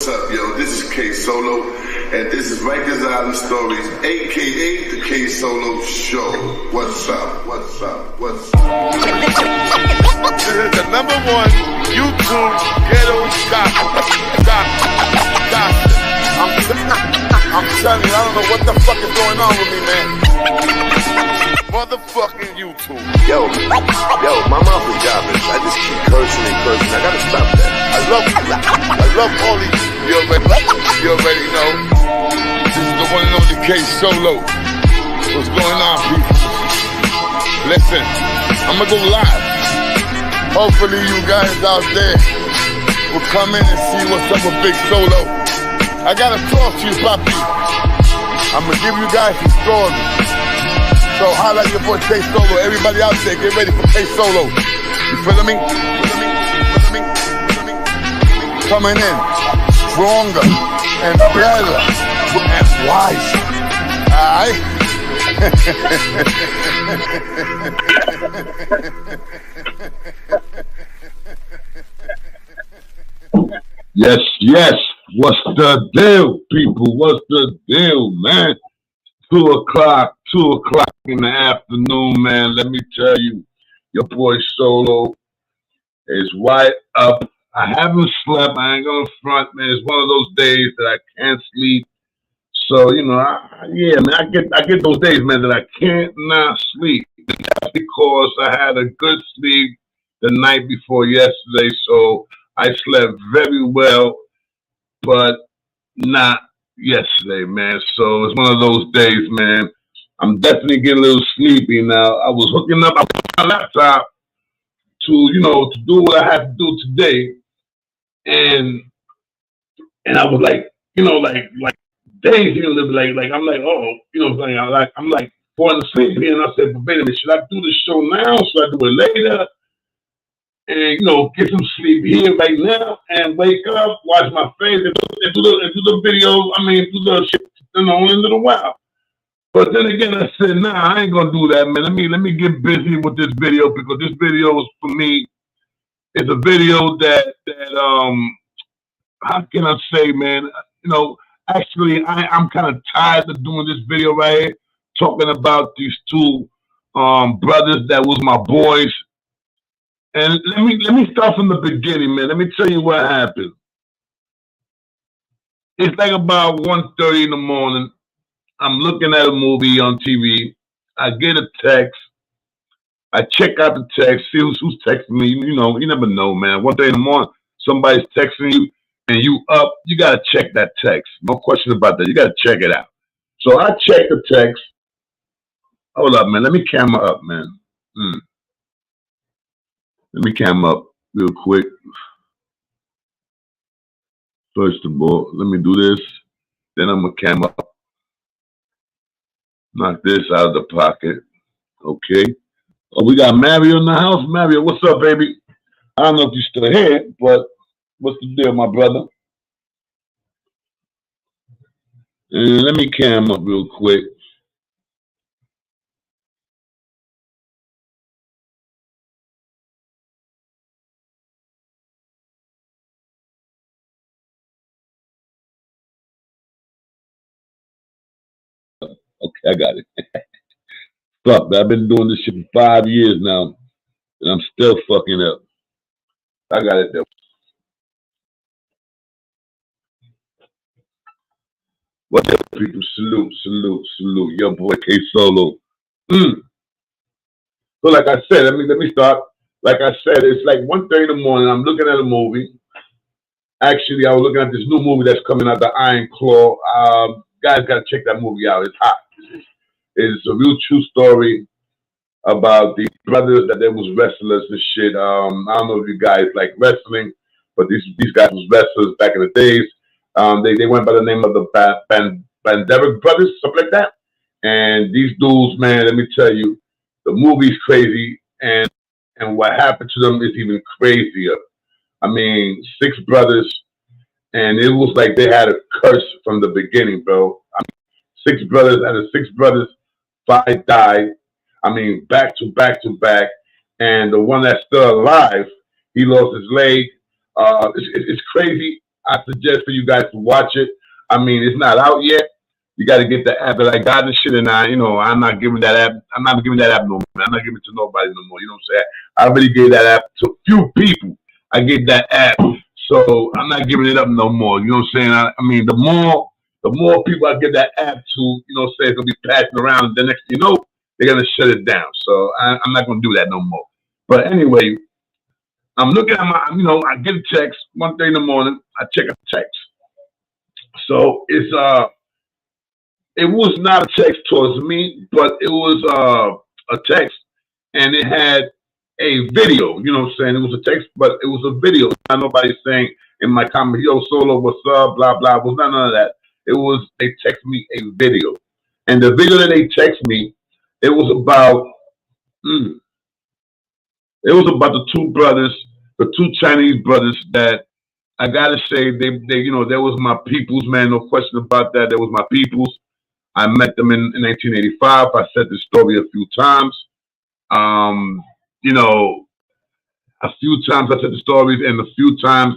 up, yo? This is K Solo, and this is Rikers Island Stories, AKA the K Solo Show. What's up? What's up? What's up? This is the #1 YouTube ghetto gossip. I'm telling you, I don't know what the fuck is going on with me, man. Motherfucking YouTube. Yo, my mouth is garbage. I just keep cursing and cursing. I gotta stop that. I love all these. You already know. This is the one and only K Solo. What's going on, people? Listen, I'm gonna go live. Hopefully you guys out there will come in and see what's up with Big Solo. I gotta talk to you, Papi. I'm gonna give you guys some stories. So holla at your boy K Solo. Everybody out there, get ready for K Solo. You feel me? Coming in stronger and better and wiser. Alright? Yes. What's the deal, people? What's the deal, man? 2 o'clock in the afternoon, man. Let me tell you, your boy Solo is right up. I haven't slept. I ain't gonna front, man. It's one of those days that I can't sleep. So, you know, I get those days, man, that I can't not sleep. That's because I had a good sleep the night before yesterday, so I slept very well, but not yesterday, man. So it's one of those days, man. I'm definitely getting a little sleepy now. I was hooking up my laptop to do what I had to do today, and I was like, days, I'm like, oh, I'm like falling asleep here, and I said, but wait a minute, should I do the show now? Should I do it later? And get some sleep here right now, and wake up, wash my face, and do the video. I mean, do the shit in a little while. But then again, I said, nah, I ain't gonna do that, man. Let me get busy with this video, because this video is, for me, it's a video that how can I say, man? Actually, I'm kind of tired of doing this video right here, talking about these 2 brothers that was my boys. And let me start from the beginning, man. Let me tell you what happened. It's like about 1:30 in the morning. I'm looking at a movie on TV. I get a text. I check out the text, see who's texting me. You never know, man. 1:30 in the morning, somebody's texting you, and you up. You gotta check that text. No question about that. You gotta check it out. So I check the text. Hold up, man. Let me camera up, man. Let me cam up real quick. First of all, let me do this. Then I'm going to cam up. Knock this out of the pocket. Okay. Oh, we got Mario in the house. Mario, what's up, baby? I don't know if you're still here, but what's the deal, my brother? And let me cam up real quick. Okay, I got it. Fuck, I've been doing this shit for 5 years now, and I'm still fucking up. I got it though. What's up, people? Salute. Your boy K Solo. So like I said, let me start. Like I said, it's like 1:30 in the morning. I'm looking at a movie. Actually, I was looking at this new movie that's coming out, The Iron Claw. Guys, gotta check that movie out. It's hot. It's a real true story about these brothers that they was wrestlers and shit. I don't know if you guys like wrestling, but these guys was wrestlers back in the days. They went by the name of the Bandera Brothers, something like that. And these dudes, man, let me tell you, the movie's crazy, and what happened to them is even crazier. I mean, 6 brothers, and it was like they had a curse from the beginning, bro. I mean, 6 brothers, out of 6 brothers, 5 died. I mean, back to back to back. And the one that's still alive, he lost his leg. It's crazy. I suggest for you guys to watch it. I mean, it's not out yet. You got to get the app. But I got the shit, and I'm not giving that app. I'm not giving that app no more. I'm not giving it to nobody no more. You know what I'm saying? I already gave that app to a few people. I gave that app, so I'm not giving it up no more. You know what I'm saying? I mean, the more people I give that app to, say it's gonna be passing around, and the next thing you know, they're gonna shut it down. So I'm not gonna do that no more. But anyway, I'm looking at my, I get a text 1:30 in the morning. I check a text. So it was not a text towards me, but it was a text, and it had a video. You know what I'm saying? It was a text, but it was a video. Not nobody saying in my comment, "Yo, Solo, what's up?" Blah blah. It was none of that. It was they text me a video, and the video that they text me, it was about the two brothers, the two Chinese brothers that I gotta say they that was my peoples, man. No question about that. That was my peoples. I met them in 1985. I said this story a few times. A few times I said the stories, and a few times.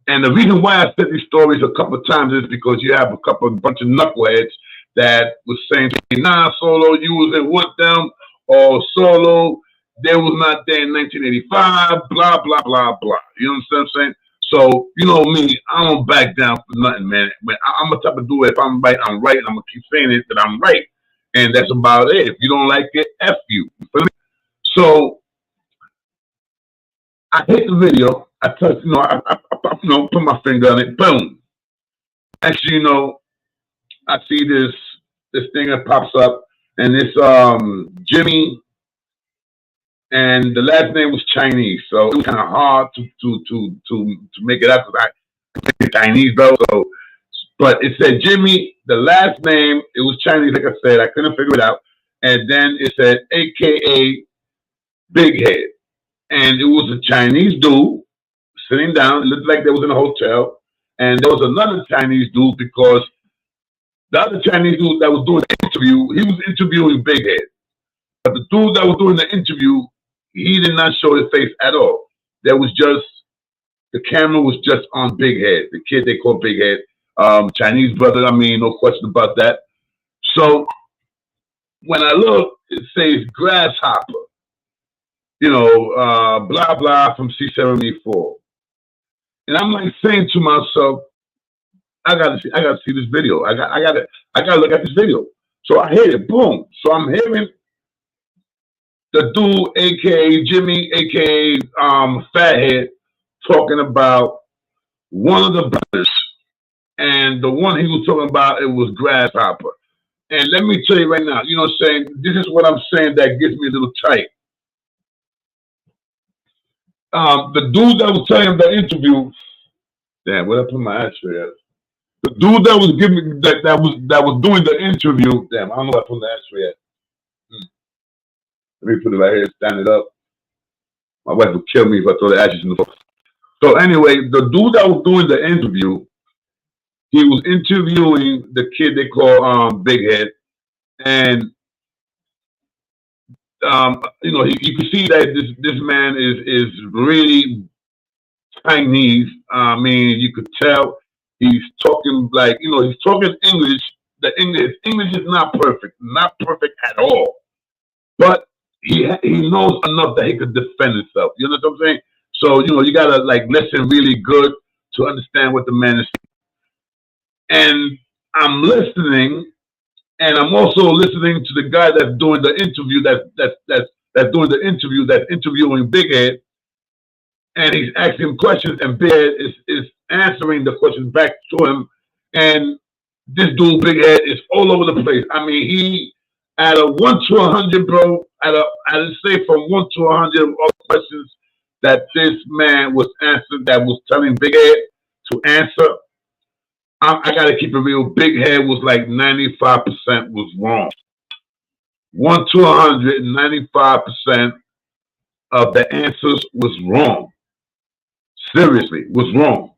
And the reason why I said these stories a couple of times is because you have bunch of knuckleheads that was saying, "Nah, Solo, you was in with them," or "Solo, they was not there in 1985." Blah blah blah blah. You know what I'm saying? So, you know me, I don't back down for nothing, man. I'm the type of dude, if I'm right, I'm right, and I'm going to keep saying it that I'm right. And that's about it. If you don't like it, F you. You feel me? So, I hit the video. I touched, I put my finger on it. Boom. Actually, I see this thing that pops up, and it's Jimmy, and the last name was Chinese, so it was kind of hard to make it up because I speak Chinese, bro. So, but it said Jimmy. The last name, it was Chinese, like I said. I couldn't figure it out, and then it said AKA Big Head, and it was a Chinese dude sitting down. It looked like they was in a hotel, and there was another Chinese dude because the other Chinese dude that was doing the interview, he was interviewing Big Head, but the dude that was doing the interview, he did not show his face at all. There was just, the camera was just on Big Head, the kid they call Big Head, Chinese brother, I mean, no question about that. So when I look, it says Grasshopper, blah, blah from C74. And I'm like saying to myself, I gotta see this video. I gotta look at this video. So I hit it, boom. So I'm hearing the dude, aka Jimmy, aka Fathead, talking about one of the brothers, and the one he was talking about, it was Grasshopper. And let me tell you right now, you know what I'm saying? This is what I'm saying that gets me a little tight. The dude that was telling him the interview, damn, where I put my ashtray at? The dude that was giving that was doing the interview, damn, I don't know where I put the ashtray at. Let me put it right here, stand it up. My wife would kill me if I throw the ashes in the floor. So anyway, the dude that was doing the interview, he was interviewing the kid they call Big Head, and you can see that this man is really Chinese. I mean, you could tell he's talking like he's talking English. His English is not perfect at all, but he knows enough that he could defend himself. You know what I'm saying? So you gotta listen really good to understand what the man is saying. And I'm listening, and I'm also listening to the guy that's doing the interview. That's doing the interview. That's interviewing Big Head, and he's asking questions, and Big Head is answering the questions back to him. And this dude, Big Head, is all over the place. I mean, he at a 1 to 100, bro. I'd say from 1 to 100 all the questions that this man was answering, that was telling Big Head to answer. I gotta keep it real. Big Head was like 95% was wrong. 1 to 100, 95% of the answers was wrong. Seriously, was wrong.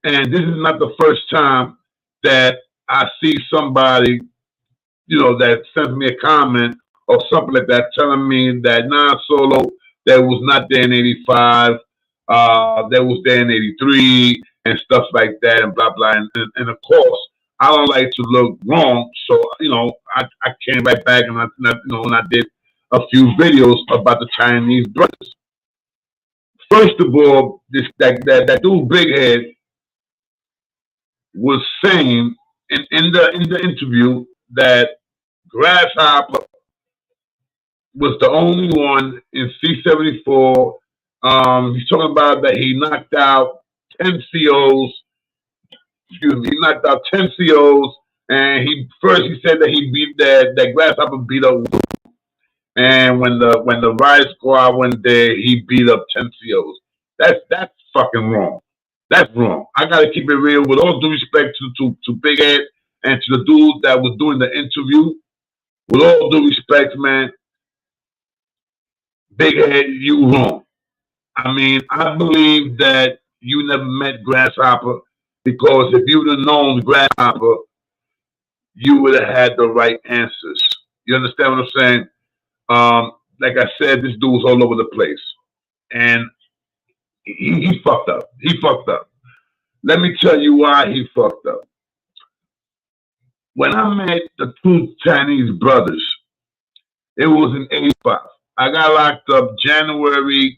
And this is not the first time that I see somebody, that sends me a comment or something like that, telling me that Solo, that was not there in 85, that was there in 83, and stuff like that and blah blah. And of course, I don't like to look wrong, so I came right back and I did a few videos about the Chinese brothers. First of all, that dude Big Head was saying in the interview that Grasshopper was the only one in C-74. He's talking about that he knocked out 10 COs. Excuse me, he knocked out 10 COs, and he said that he beat that Grasshopper beat up, and when the riot squad went there, he beat up 10 COs. That's fucking wrong. That's wrong. I gotta keep it real. With all due respect to Big Ed and to the dude that was doing the interview, with all due respect, man, Big Ed, you wrong. I mean, I believe that you never met Grasshopper, because if you'd have known Grasshopper, you would have had the right answers. You understand what I'm saying? Like I said, this dude's all over the place, and he fucked up. He fucked up. Let me tell you why he fucked up. When I met the two Chinese brothers, it was in '85. I got locked up January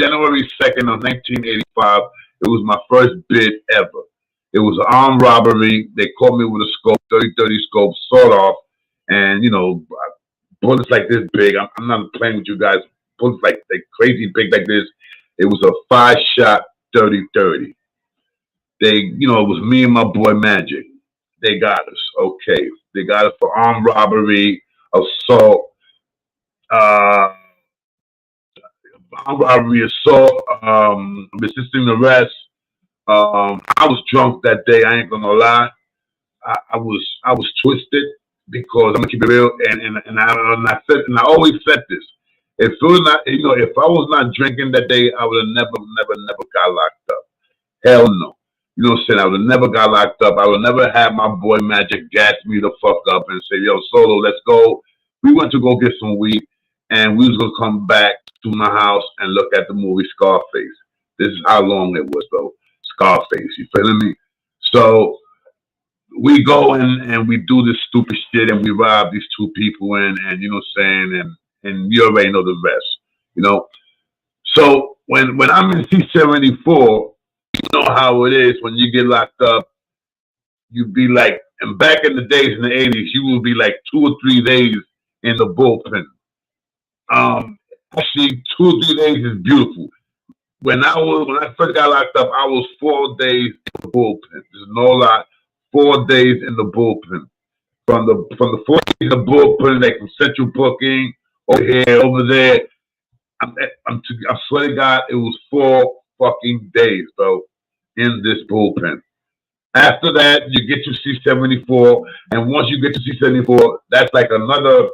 2nd of 1985. It was my first bid ever. It was an armed robbery. They caught me with a scope, 30-30 scope, sawed off, and bullets like this big. I'm not playing with you guys. Bullets like crazy big like this. It was a 5-shot 30-30. It was me and my boy Magic. They got us. Okay. They got us for armed robbery, assault, armed robbery, assault, resisting arrest. I was drunk that day. I ain't gonna lie. I was twisted, because I'm gonna keep it real. And I always said this. If it was not, if I was not drinking that day, I would have never got locked up. Hell no. You know what I'm saying? I would have never got locked up. I would never have my boy Magic gas me the fuck up and say, yo, Solo, let's go. We went to go get some weed, and we was going to come back to my house and look at the movie Scarface. This is how long it was, though. Scarface, you feeling me? So we go and we do this stupid shit, and we rob these two people, and you know what I'm saying? And you already know the rest, So when I'm in C-74, you know how it is when you get locked up. You be like, and back in the days in the 80s, you would be like 2 or 3 days in the bullpen. Actually, 2 or 3 days is beautiful. When I first got locked up, I was 4 days in the bullpen. There's no lie, 4 days in the bullpen. From the 4 days in the bullpen, like from central booking, over here, over there. I swear to God, it was 4 fucking days, bro, in this bullpen. After that, you get to C-74, and once you get to C-74, that's like another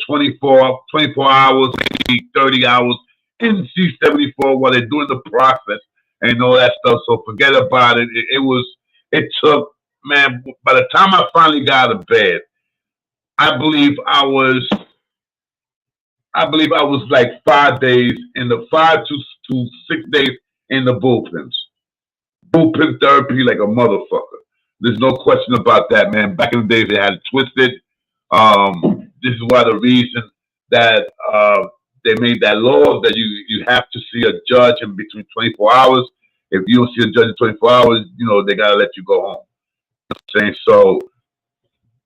24 hours, maybe 30 hours in C-74 while they're doing the process and all that stuff. So forget about it. It took, man, by the time I finally got out of bed, I believe I was like 5 days in the 5 to 6 days in the bullpens. Bullpen therapy like a motherfucker. There's no question about that, man. Back in the days, they had it twisted. This is why the reason that they made that law that you have to see a judge in between 24 hours. If you don't see a judge in 24 hours, they gotta let you go home. You know what I'm saying? So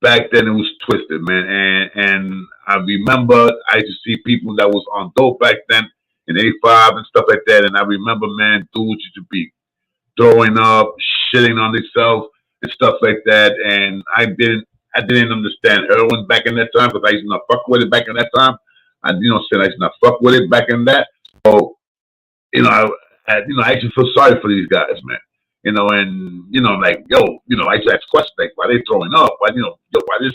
back then it was twisted, man. And I remember I used to see people that was on dope back then in '85 and stuff like that. And I remember, man, dudes used to be throwing up, shitting on themselves and stuff like that. And I didn't understand heroin back in that time, because I used to not fuck with it back in that time. I used to not fuck with it back in that. So, I used to feel sorry for these guys, man. And like, I used to ask questions like, why they throwing up? Why they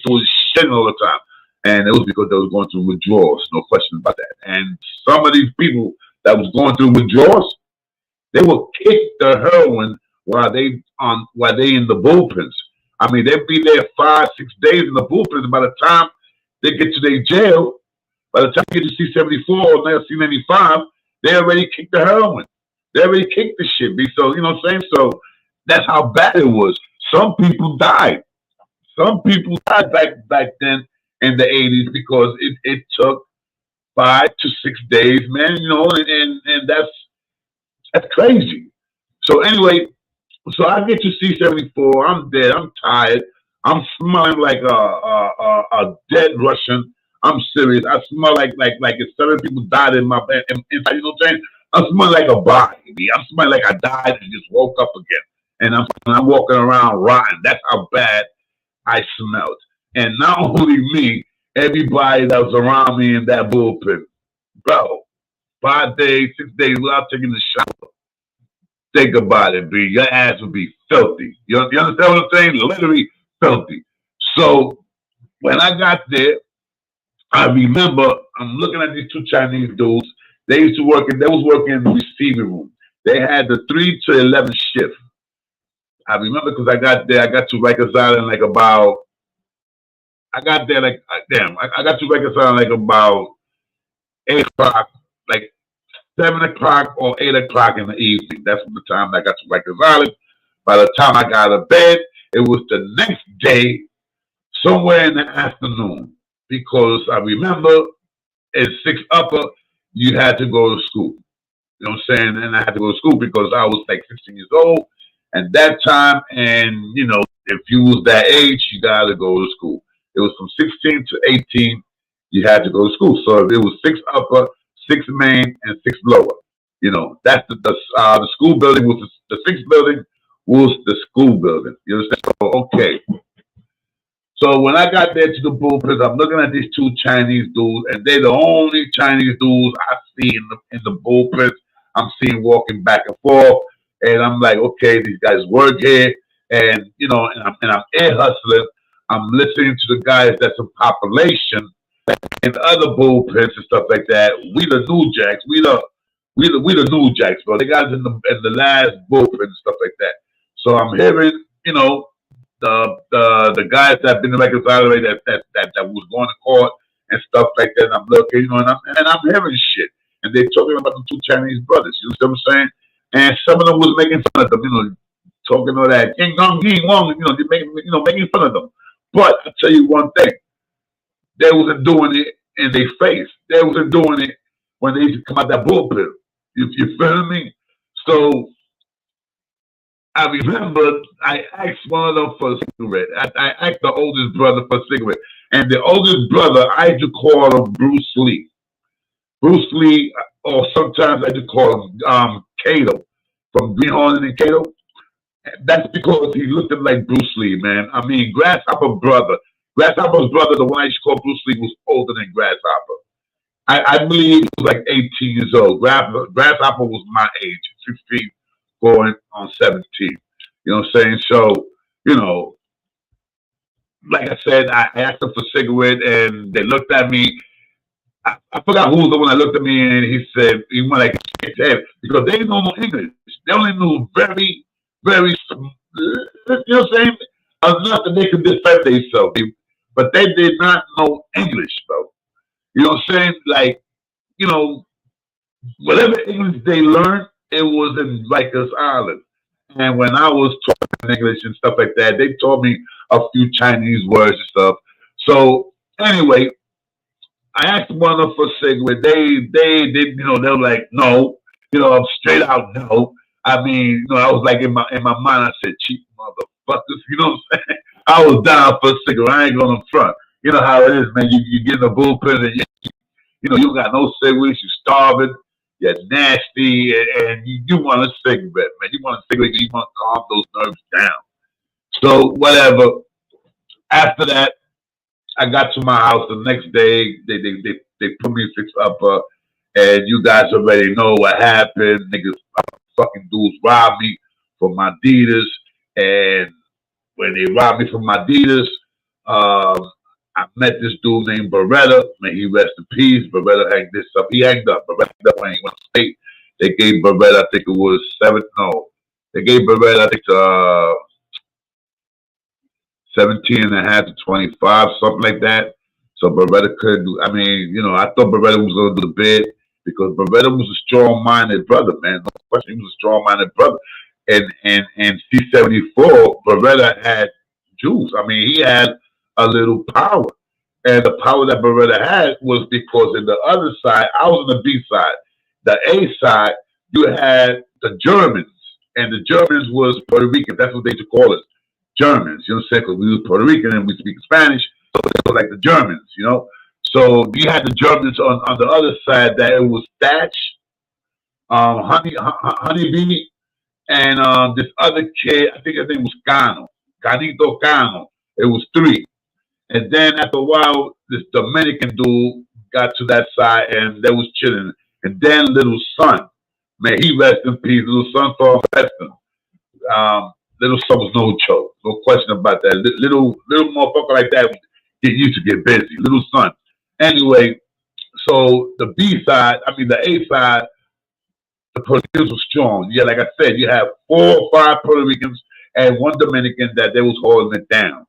doing shitting all the time? And it was because they was going through withdrawals, no question about that. And some of these people that was going through withdrawals, they will kick the heroin while they in the bullpens. I mean, they'd be there 5, 6 days in the bullpens, and by the time they get to their jail, by the time they get to C-74 or C-95, they already kicked the heroin. They already kicked the shit, B. So, you know what I'm saying? So that's how bad it was. Some people died. Some people died back then in the 80s because it took 5 to 6 days, man, you know, and that's crazy. So anyway, so I get to C-74. I'm dead. I'm tired. I'm smelling like a dead Russian. I'm serious. I smell like if 7 people died in my bed. Inside, you know what I'm saying? I smell like a body. I'm smelling like I died and just woke up again. And I'm walking around rotten. That's how bad I smelled. And not only me, everybody that was around me in that bullpen, bro. 5 days, 6 days without taking a shower. Think about it, B. Your ass would be filthy. You understand what I'm saying? Literally filthy. So when I got there, I remember I'm looking at these two Chinese dudes. They used to work they was working in the receiving room. They had the 3 to 11 shift. I remember because I got there, I got to Rikers Island like about, I got there like, damn, I got to Rikers Island like about 8 o'clock, like 7 o'clock or 8 o'clock in the evening. That's the time I got to Rikers Island. By the time I got out of bed, it was the next day, somewhere in the afternoon, because I remember at 6 upper, you had to go to school. You know what I'm saying? And I had to go to school because I was like 16 years old at that time. And, you know, if you was that age, you got to go to school. It was from 16 to 18, you had to go to school. So if it was 6 upper, 6 main, and 6 lower. You know, that's the school building was the 6th building was the school building. You understand? So, okay. So when I got there to the bullpen, I'm looking at these two Chinese dudes, and they're the only Chinese dudes I see in the bullpen. I'm seeing walking back and forth, and I'm like, okay, these guys work here, and you know, and I'm air hustling. I'm listening to the guys that's in population and the other bullpens and stuff like that. We the new jacks. We the new jacks, bro. The guys in the last bullpen and stuff like that. So I'm hearing, you know, the guys that been reconciled that was going to court and stuff like that. And I'm looking, you know, and I'm hearing shit. And they're talking about the two Chinese brothers. You know what I'm saying? And some of them was making fun of them, you know, talking all that, King Gong, King Wong, you know, making fun of them. But I tell you one thing, they wasn't doing it in their face. They wasn't doing it when they used to come out that bullpen. You feel me? So I remember I asked one of them for a cigarette. I asked the oldest brother for a cigarette. And the oldest brother, I used to call him Bruce Lee. Bruce Lee, or sometimes I just call him Kato, from Greenhorn and Kato. That's because he looked like Bruce Lee, man. I mean, Grasshopper's brother, the one I used to call Bruce Lee, was older than Grasshopper. I believe he was like 18 years old. Grasshopper was my age, 16, going on 17. You know what I'm saying? So, you know, like I said, I asked them for a cigarette, and they looked at me. I forgot who was the one that looked at me, and he said, he went like his head, because they didn't know no English. They only knew very, very, you know what I'm saying? Enough that they could defend themselves. But they did not know English, bro. You know what I'm saying? Like, you know, whatever English they learned, it was in Rikers Island. And when I was talking English and stuff like that, they taught me a few Chinese words and stuff. So anyway, I asked one of them for a cigarette. They, you know, they were like, no, you know, I'm straight out no. I mean, you know, I was like in my mind, I said, cheap motherfuckers, you know what I'm saying? I was down for a cigarette. I ain't going to front. You know how it is, man. You get in the bullpen and you know, you got no cigarettes, you're starving, you're nasty, and you want a cigarette, man. You want a cigarette, you want to calm those nerves down. So, whatever. After that, I got to my house the next day. They put me 6 upper, and you guys already know what happened. Niggas, fucking dudes robbed me for my Adidas, and when they robbed me for my Adidas, I met this dude named Beretta. May he rest in peace. Beretta hanged this up. He hanged up. Beretta when he went to state. They gave Beretta, I think it was 7. No, they gave Beretta, I think, 17 and a half to 25, something like that. So Beretta couldn't do. I mean, you know, I thought Beretta was going to do the bid because Beretta was a strong-minded brother, man. No question, he was a strong-minded brother. And C-74, Beretta had juice. I mean, he had a little power. And the power that Beretta had was because in the other side, I was on the B side. The A side, you had the Germans. And the Germans was Puerto Rican. That's what they used to call us. Germans, you know what I'm saying? Because we was Puerto Rican and we speak Spanish. So they were like the Germans, you know? So you had the Germans on the other side that it was Thatch, Honeybee, and this other kid, I think his name was Canito Cano. It was three. And then after a while, this Dominican dude got to that side and they was chilling. And then Little Son, man, he rest in peace. Little Son for resting. Little Son was no joke, no question about that. Little motherfucker like that get used to get busy. Little Son. Anyway, so the B side, I mean the A side, the Puerto Ricans were strong. Yeah, like I said, you have 4 or 5 Puerto Ricans and 1 Dominican that they was holding it down.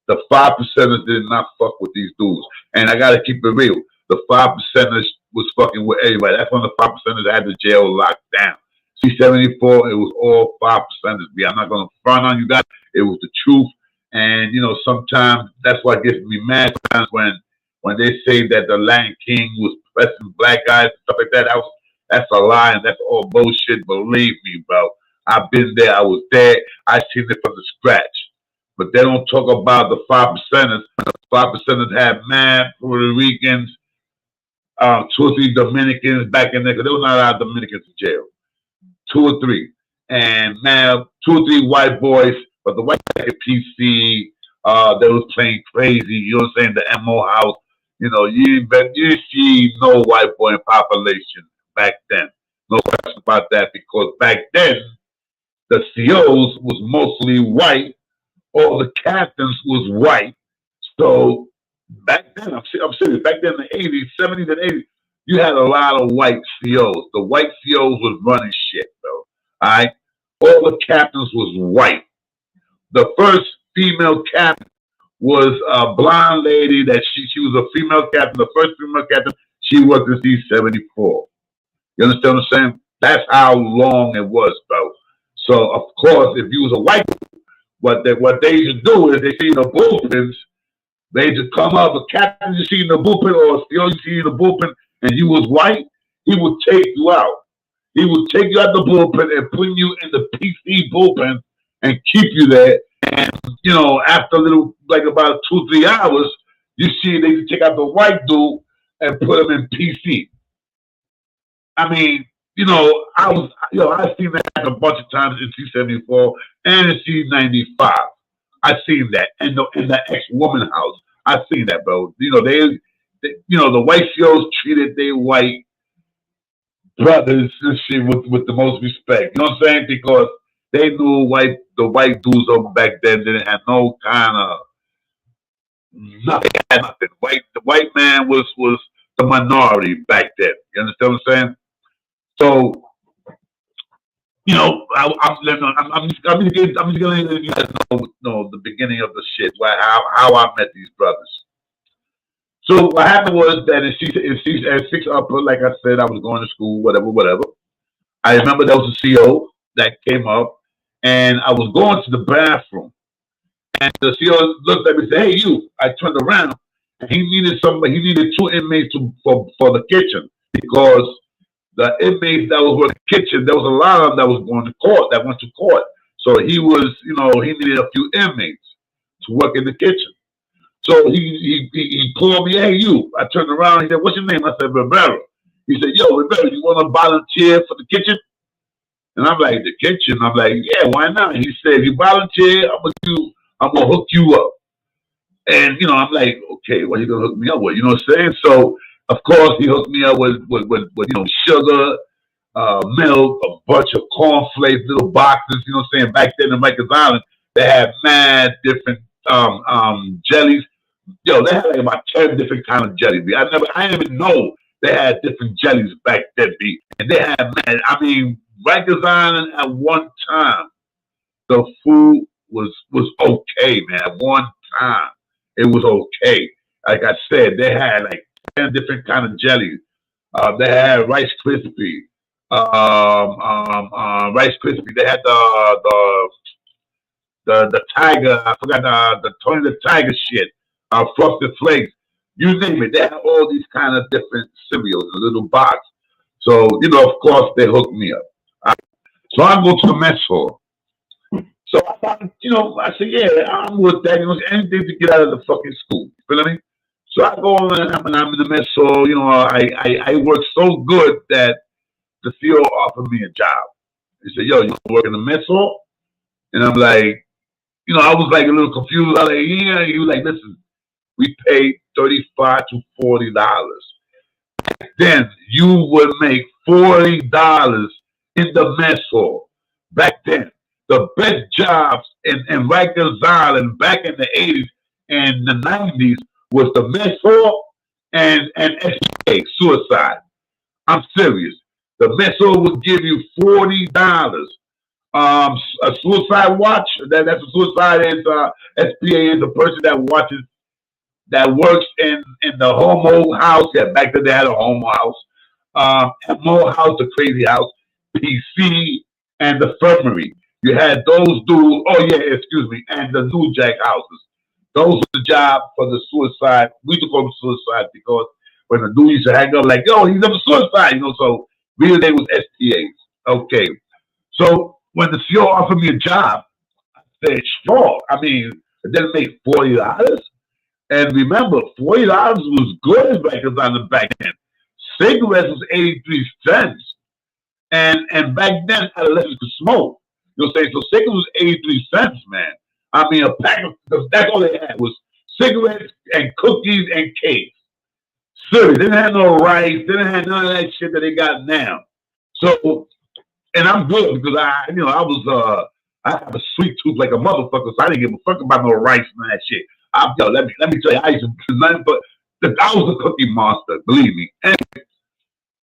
The 5%ers did not fuck with these dudes. And I gotta keep it real. The 5%ers was fucking with everybody. That's when the 5%ers had the jail locked down. C-74, it was all 5%ers. I'm not gonna front on you guys. It was the truth. And you know, sometimes that's what gets me mad sometimes when they say that the Latin King was pressing black guys and stuff like that. That's a lie and that's all bullshit. Believe me, bro. I've been there, I was there, I seen it from the scratch. But they don't talk about the 5%ers. The 5%ers had mad Puerto Ricans, 2 or 3 Dominicans back in there, because there was not a lot of Dominicans in jail. 2 or 3. And man, 2 or 3 white boys, but the white guys at PC, they was playing crazy, you know what I'm saying, the MO house. You know, you see no white boy in population back then. No question about that, because back then, the COs was mostly white, all the captains was white. So back then, I'm serious, back then in the 80s, 70s and 80s, you had a lot of white COs. The white COs was running shit, though. All right? All the captains was white. The first female captain was a blonde lady that she was a female captain. The first female captain, she was in C-74. You understand what I'm saying? That's how long it was, bro. So, of course, if you was a white what they used to do is they see the bullpens, they used to come up, a captain you see in the bullpen or a CEO you see in the bullpen and you was white, he would take you out. He would take you out the bullpen and put you in the PC bullpen and keep you there. And, you know, after a little, like about 2 or 3 hours, you see they used to take out the white dude and put him in PC. I mean, you know, I've seen that a bunch of times in C-74 and in C-95. I've seen that in the ex-woman house. I've seen that, bro. You know, they the white COs treated their white brothers and shit with the most respect. You know what I'm saying? Because they knew the white dudes over back then didn't have no kind of nothing. The white man was the minority back then. You understand what I'm saying? So, you know, I'm just gonna let you guys know the beginning of the shit, how I met these brothers. So what happened was that at 6 upper, like I said, I was going to school, whatever. I remember there was a CO that came up, and I was going to the bathroom, and the CO looked at me and said, "Hey, you!" I turned around, and he needed 2 inmates for the kitchen, because the inmates that was in the kitchen, there was a lot of them that was going to court, that went to court. So he was, you know, he needed a few inmates to work in the kitchen. So he called me, "Hey, you." I turned around, he said, "What's your name?" I said, "Rivera." He said, "Yo, Rivera, you want to volunteer for the kitchen?" And I'm like, "The kitchen?" I'm like, "Yeah, why not?" He said, "If you volunteer, I'm gonna hook you up." And, you know, I'm like, okay, what are you going to hook me up with? You know what I'm saying? So, of course, he hooked me up with you know, sugar, milk, a bunch of cornflakes, little boxes. You know what I'm saying? Back then in Rikers Island, they had mad different jellies. Yo, they had like about 10 different kind of jellies. I didn't even know they had different jellies back then, B. And they had mad, I mean, Rikers Island at one time, the food was okay, man. At one time, it was okay. Like I said, they had like 10 different kind of jellies. They had Rice Krispie. Rice Krispie. They had the tiger. I forgot the Tony the Tiger shit. Frosted Flakes. You name it. They had all these kind of different cereals in a little box. So of course, they hooked me up. So I go to the mess hall. So I thought, I said, yeah, I'm with that. Anything to get out of the fucking school. You feel me? So I go on and I'm in the mess hall. I work so good that the CEO offered me a job. He said, yo, you want to work in the mess hall? And I'm like, I was like a little confused. I was like, yeah. He was like, listen, we pay $35 to $40. Then you would make $40 in the mess hall. Back then, the best jobs in Rikers Island back in the 80s and the 90s was the mess hall and SPA, suicide. I'm serious. The mess hall would give you $40. A suicide watch, that's a suicide is SPA is the person that works in the homo house. Yeah, back then they had a homo house. Mo house, the crazy house, PC, and the infirmary. You had those dudes. Oh yeah, excuse me, and the New Jack houses. Those were the job for the suicide. We used to call them suicide because when the dude used to hang up like, yo, he's up to suicide, so really they was SPAs. Okay. So when the CEO offered me a job, I said, sure. I mean, it didn't make $40. And remember, $40 was good back on the back end. Cigarettes was 83 cents. And back then, adolescents could smoke. You know what I'm saying? So cigarettes was 83 cents, man. I mean, a pack of, that's all they had was cigarettes and cookies and cakes. Seriously, they didn't have no rice. They didn't have none of that shit that they got now. So, and I'm good because I have a sweet tooth like a motherfucker, so I didn't give a fuck about no rice and that shit. Let me tell you, I used to do nothing but I was a cookie monster, believe me. Anyway,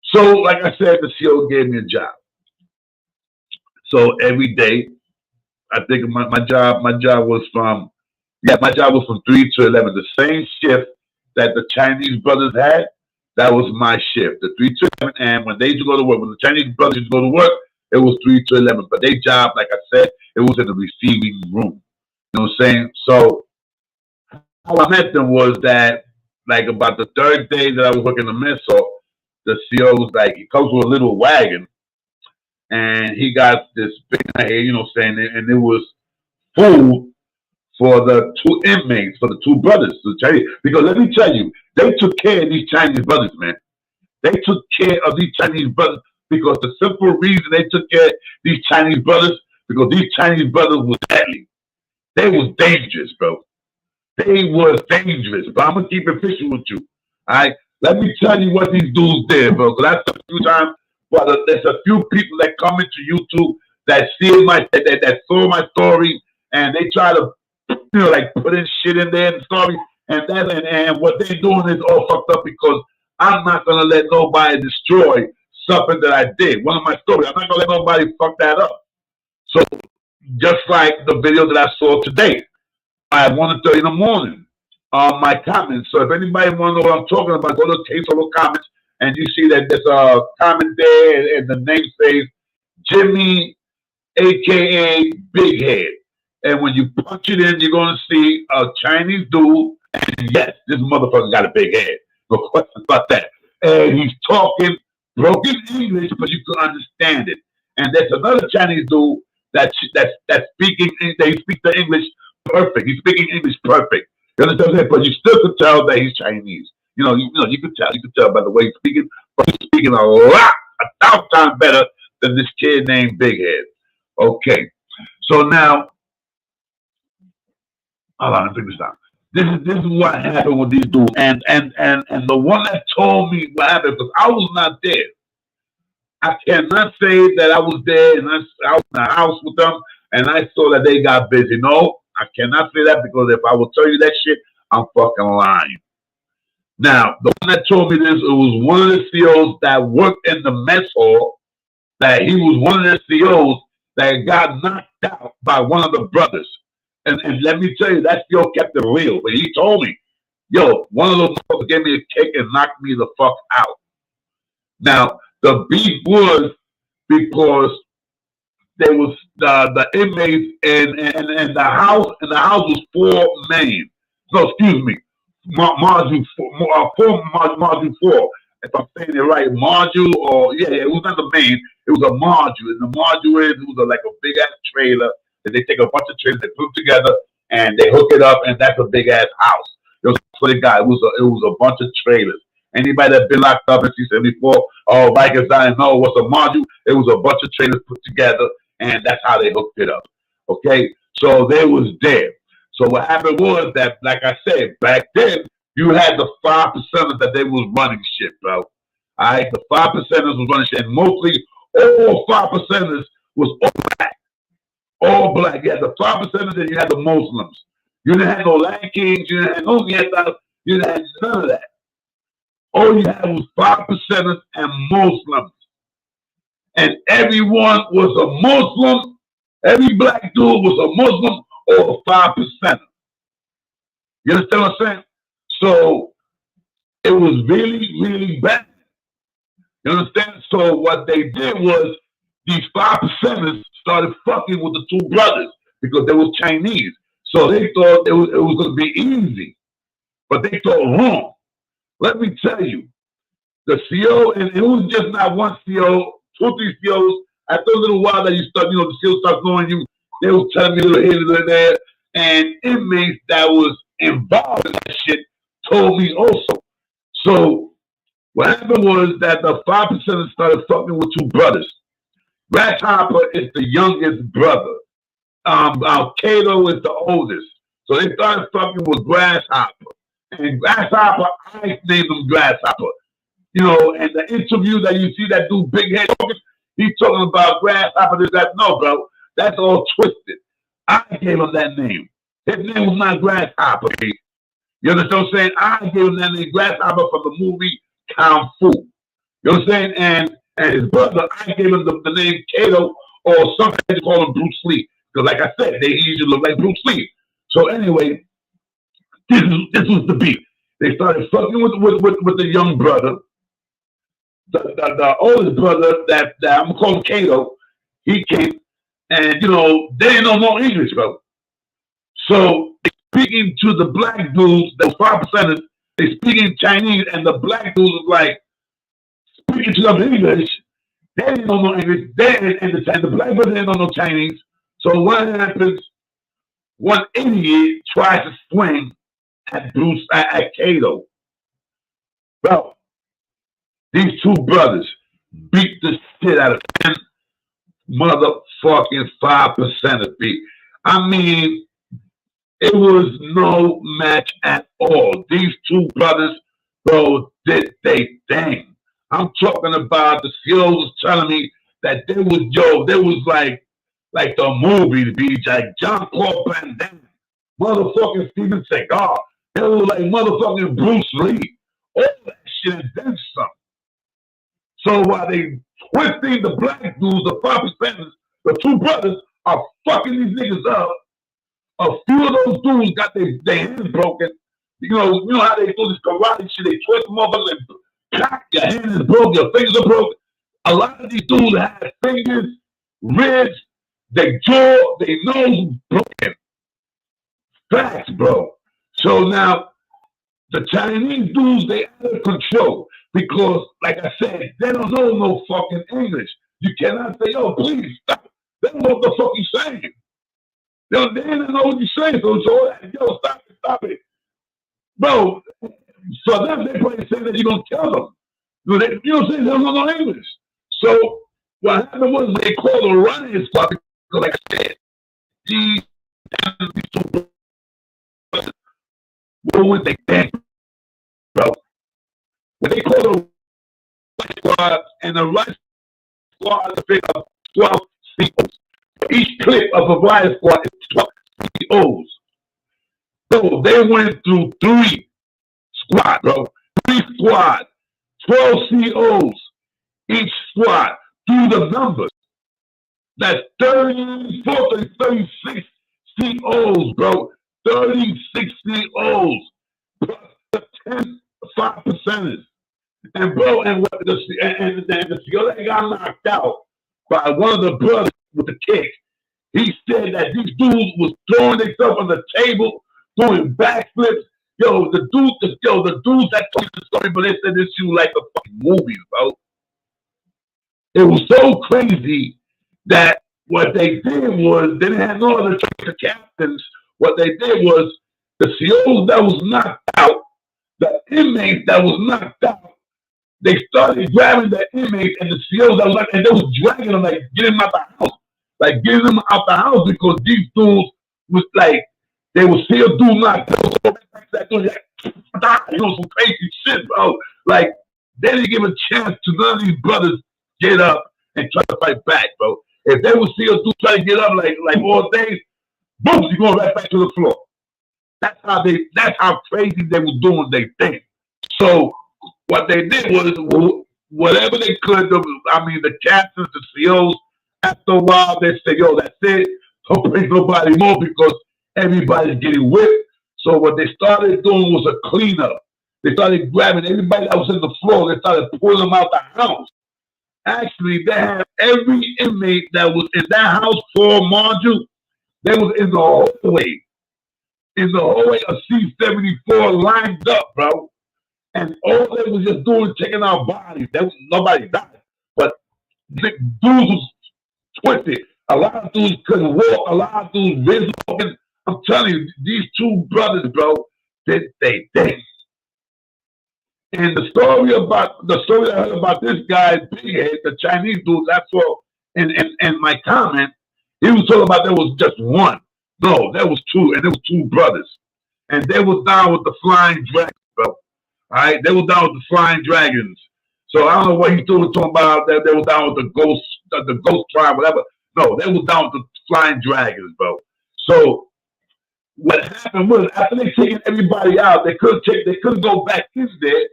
so like I said, the CEO gave me a job. So every day, I think my job was from 3 to 11. The same shift that the Chinese brothers had, that was my shift, the 3 to 11. And when they used to go to work, when the Chinese brothers used to go to work, it was 3 to 11. But their job, like I said, it was in the receiving room. You know what I'm saying? So how I met them was that, like about the third day that I was working the mess hall, the CEO was like, he comes with a little wagon, and he got this big head, saying, and it was food for the 2 inmates, for the 2 brothers, the Chinese. Because let me tell you, they took care of these Chinese brothers, man. They took care of these Chinese brothers because the simple reason they took care of these Chinese brothers, because these Chinese brothers was deadly. They was dangerous, bro. They was dangerous, but I'm gonna keep it official with you. All right, let me tell you what these dudes did, bro. Because that's a few times, but there's a few people that come into YouTube that see that saw my story, and they try to, like put in shit in there in the story, and what they're doing is all fucked up because I'm not gonna let nobody destroy something that I did. One of my stories, I'm not gonna let nobody fuck that up. So just like the video that I saw today. At 1:30 in the morning on my comments. So if anybody want to know what I'm talking about, go to Case Solo Comments and you see that there's a comment there and the name says Jimmy, AKA Big Head. And when you punch it in, you're going to see a Chinese dude. And yes, this motherfucker got a big head. No question about that. And he's talking broken English, but you can understand it. And there's another Chinese dude that's speaking, they speak the English perfect. He's speaking English perfect. You understand what I'm saying? But you still could tell that he's Chinese. You could tell by the way he's speaking, but he's speaking a 1,000 times better than this kid named Big Head. Okay. So now, hold on, let me figure this out. This is what happened with these dudes. And the one that told me what happened, because I was not there. I cannot say that I was there and I was in the house with them and I saw that they got busy. No, I cannot say that because if I will tell you that shit, I'm fucking lying. Now, the one that told me this, it was one of the CEOs that worked in the mess hall, that he was one of the CEOs that got knocked out by one of the brothers. And let me tell you, that CEO kept it real. But he told me, yo, one of those motherfuckers gave me a kick and knocked me the fuck out. Now, the beef was because there was the inmates and the house was four men. No, excuse me, module four. If I'm saying it right, module or yeah, it was not the main. It was a module, and the module is it was like a big ass trailer that they take a bunch of trailers, they put them together, and they hook it up, and that's a big ass house. That's what it got. It was a bunch of trailers. Anybody that been locked up in C-74 or Rikers Island know what's a module? It was a bunch of trailers put together, and that's how they hooked it up. Okay, so they was there. So what happened was that, like I said, back then you had the 5%ers that they was running shit, bro. All right, the 5%ers was running shit, and mostly all 5%ers was all black. All black. You had the 5%ers, and you had the Muslims. You didn't have no Land Kings. You didn't have no. You didn't have none of that. All you had was 5%ers and Muslims. And everyone was a Muslim. Every black dude was a Muslim or a 5%er. You understand what I'm saying? So it was really, really bad. You understand? So what they did was these 5%ers started fucking with the two brothers because they was Chinese. So they thought it was going to be easy. But they thought wrong. Let me tell you, the CO, and it was just not one CO, 2 or 3 COs. After a little while that you start, the CO starts knowing you, they was telling me a little here, a little there. And inmates that was involved in that shit told me also. So what happened was that the 5% started fucking with 2 brothers. Grasshopper is the youngest brother. Cato is the oldest. So they started fucking with Grasshopper. And Grasshopper, I named him Grasshopper. And the interview that you see that dude big head talking, he's talking about Grasshopper, this, that. No, bro. That's all twisted. I gave him that name. His name was not Grasshopper. You understand what I'm saying? I gave him that name, Grasshopper, from the movie Kung Fu. You know what I'm saying? And his brother, I gave him the name Kato, or sometimes they call him Bruce Lee. Because like I said, they usually look like Bruce Lee. So anyway, this was the beat. They started fucking with the young brother. The oldest brother that I'm gonna call him Kato, he came, and they didn't know no English, bro. So they speaking to the black dudes, the 5%ers, they speaking Chinese, and the black dudes was like speaking to them in English. They didn't know no English. And the black brother didn't know no Chinese. So what happens? One idiot tries to swing at Kato. Bro, these 2 brothers beat the shit out of 10 motherfucking 5%er beat. I mean, it was no match at all. These 2 brothers, bro, did they thing. I'm talking about the CEOs was telling me that they was like the movie, to be like Jean-Claude Van Damme, motherfucking Steven Seagal. They was like motherfucking Bruce Lee. All that shit and then some. So while they twisting the black dudes, the 5%ers, the 2 brothers are fucking these niggas up. A few of those dudes got their hands broken. You know how they do this karate shit. They twist them up and crack, your hand is broken, your fingers are broken. A lot of these dudes had fingers, ribs, their jaw, their nose broken. Facts, bro. So now the Chinese dudes, they out of control because, like I said, they don't know no fucking English. You cannot say, "Oh, please stop." They don't know what the fuck you're saying. They don't know what you're saying. So yo, stop it, bro. For them, they probably say that you're gonna kill them. You know what I'm saying? They don't know no English. So what happened was they called a running squad because, like I said, these 2 brothers were with the gang, bro. When they called a right squad, and the right squad is pick up 12 COs. Each clip of a riot squad is 12 COs. So they went through 3 squad, bro. 3 squad, 12 COs. Each squad, through the numbers. That's 34 to 36 COs, bro. 36 COs. Plus the 10 5%ers. And bro, and the CO that got knocked out by one of the brothers with the kick. He said that these dudes was throwing themselves on the table, doing backflips. The dudes that told the story, but they said this shit was like a fucking movie, bro. It was so crazy that what they did was they didn't have no other choice of captains. What they did was the COs that was knocked out, the inmates that was knocked out, they started grabbing the inmates and the COs that was like, and they was dragging them, like getting them out the house. Like getting them out the house because these dudes was like, they were still doing like, some crazy shit, bro. Like, they didn't give a chance to none of these brothers get up and try to fight back, bro. If they were still trying to get up like all day, boom, you're going right back to the floor. That's how crazy they were doing their thing. So what they did was whatever they could, the captains, the COs, after a while they said, yo, that's it. Don't bring nobody more because everybody's getting whipped. So what they started doing was a cleanup. They started grabbing everybody that was in the floor. They started pulling them out the house. Actually, they had every inmate that was in that house for Marju. They was in the hallway. In the hallway of C-74 lined up, bro. And all they was just doing, taking out bodies. Nobody died. But the dudes was twisted. A lot of dudes couldn't walk. A lot of dudes was walking. I'm telling you, these two brothers, bro, they. And the story that I heard about this guy, Big Head, the Chinese dude, that's all in my comment, he was talking about there was just one. No, there was two, and there was two brothers. And they was down with the flying dragons, bro. All right? They were down with the flying dragons. So I don't know what he's doing talking about that they were down with the ghost tribe, whatever. No, they were down with the flying dragons, bro. So what happened was after they taken everybody out, they couldn't go back in there.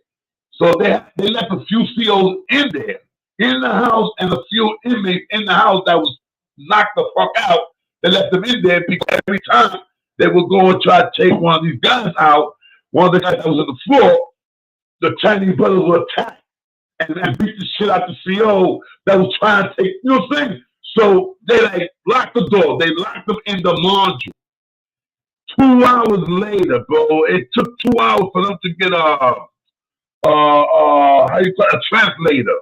So they left a few COs in there, in the house, and a few inmates in the house that was knocked the fuck out. They left them in there because every time they would go and try to take one of these guys out, one of the guys that was on the floor, the Chinese brothers would attack and beat the shit out the CO that was trying to take, you know what I'm saying? So they like locked the door. They locked them in the laundry. 2 hours later, bro, it took 2 hours for them to get a translator,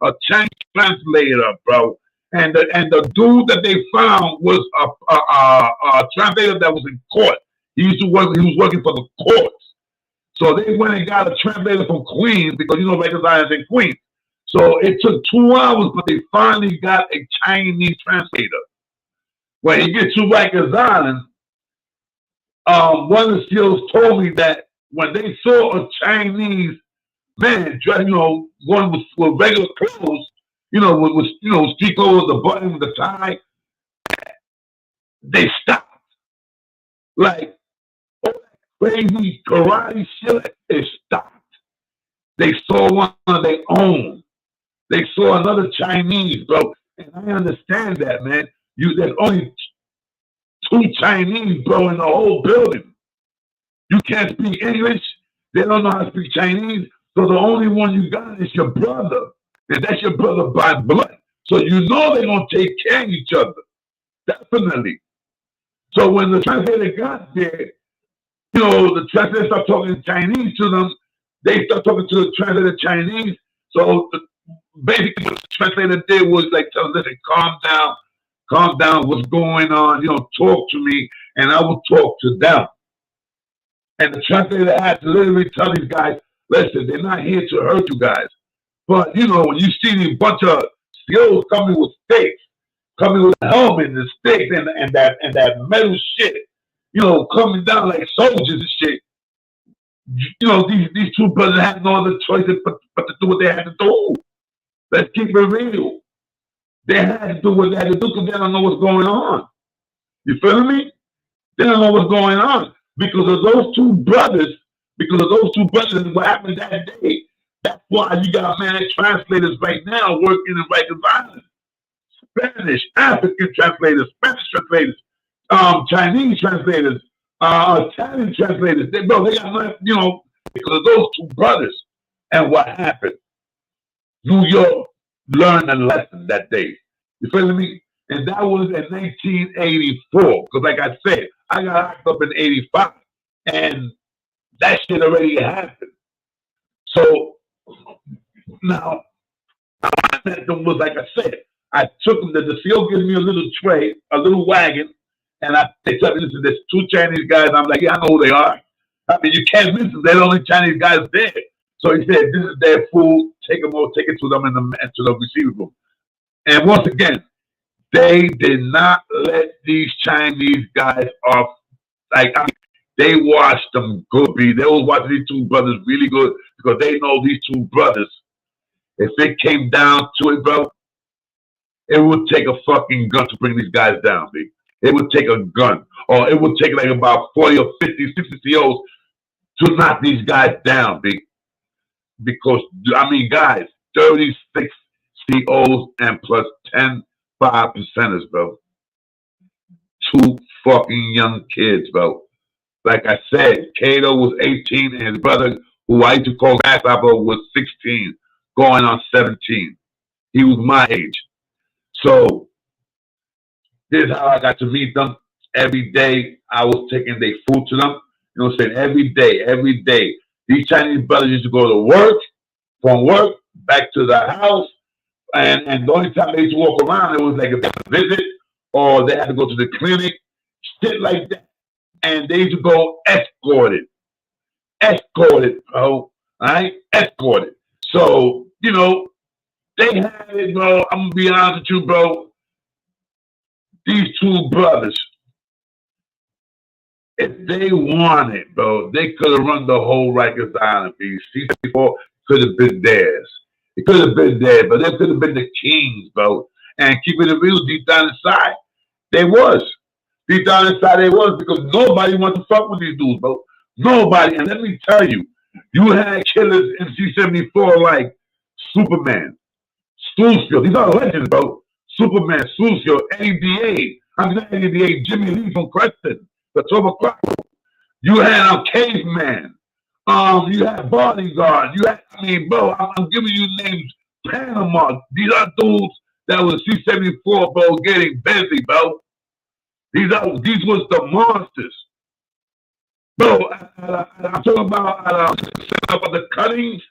a Chinese translator, bro. And the dude that they found was a translator that was in court. He was working for the courts. So they went and got a translator from Queens because Rikers Island in Queens. So it took 2 hours, but they finally got a Chinese translator. When you get to Rikers Island, one of the SEALs told me that when they saw a Chinese man, going with regular clothes, with street clothes, the button, the tie, they stopped. Like all that crazy karate shit, they stopped. They saw one of their own. They saw another Chinese, bro. And I understand that, man. There's only 2 Chinese, bro, in the whole building. You can't speak English. They don't know how to speak Chinese. So the only one you got is your brother. And that's your brother by blood. So they're going to take care of each other. Definitely. So when the translator got there, the translator started talking Chinese to them. They start talking to the translator Chinese. So basically what the translator did was like tell them, listen, calm down, what's going on? Talk to me, and I will talk to them. And the translator had to literally tell these guys, listen, they're not here to hurt you guys. But, when you see these bunch of skills coming with stakes, coming with a helmet and stakes and that metal shit, coming down like soldiers and shit, these 2 brothers had no other choice but to do what they had to do. Let's keep it real. They had to do what they had to do because they don't know what's going on. You feel me? They don't know what's going on. Because of those 2 brothers, and what happened that day, that's why you got translators right now working in Rikers Island. Spanish, African translators, Spanish translators, Chinese translators, Italian translators. They got, because of those 2 brothers. And what happened? New York learned a lesson that day. You feel me? And that was in 1984. Because like I said, I got locked up in 85. And that shit already happened. So now I met them was like I said, I took them to the CO gives me a little tray, a little wagon, and they tell me, listen, there's two Chinese guys. I'm like, yeah, I know who they are. I mean, you can't miss them. They're the only Chinese guys there. So he said, this is their food. Take them all, take it to them into the receiving room. And once again, they did not let these Chinese guys off. Like, I mean, they watched them good. They was watching these two brothers really good because they know these two brothers. If it came down to it, bro, it would take a fucking gun to bring these guys down, B. It would take a gun. Or it would take like about 40 or 50, 60 COs to knock these guys down, B. Because, I mean, guys, 36 COs and plus 10 5%ers, bro. Two fucking young kids, bro. Like I said, Kato was 18 and his brother, who I used to call Grasshopper, was 16, going on 17. He was my age. So this is how I got to meet them. Every day I was taking their food to them. You know what I'm saying? Every day. These Chinese brothers used to go to work, from work, back to the house. And the only time they used to walk around, it was like if they had a visit or they had to go to the clinic, shit like that. And they used to go escorted, bro. All right? Escorted. So, you know, they had it, bro. I'm going to be honest with you, bro. These two brothers, if they wanted, bro, they could have run the whole Rikers Island piece. C-74 could have been theirs. It could have been theirs, but they could have been the kings, bro. And keeping it real deep down inside, they was. Deep down inside, they was because nobody wants to fuck with these dudes, bro. Nobody. And let me tell you, you had killers in C-74 like Superman, Stoolsfield. These are legends, bro. Superman, Stoolsfield, ADA. I mean, not ADA, Jimmy Lee from Creston, the 12 o'clock. You had Caveman. You had Bodyguard. You had, I mean, bro, I'm giving you names. Panama. These are dudes that was C-74, bro, getting busy, bro. These was the monsters. Bro, I'm talking about the cuttings.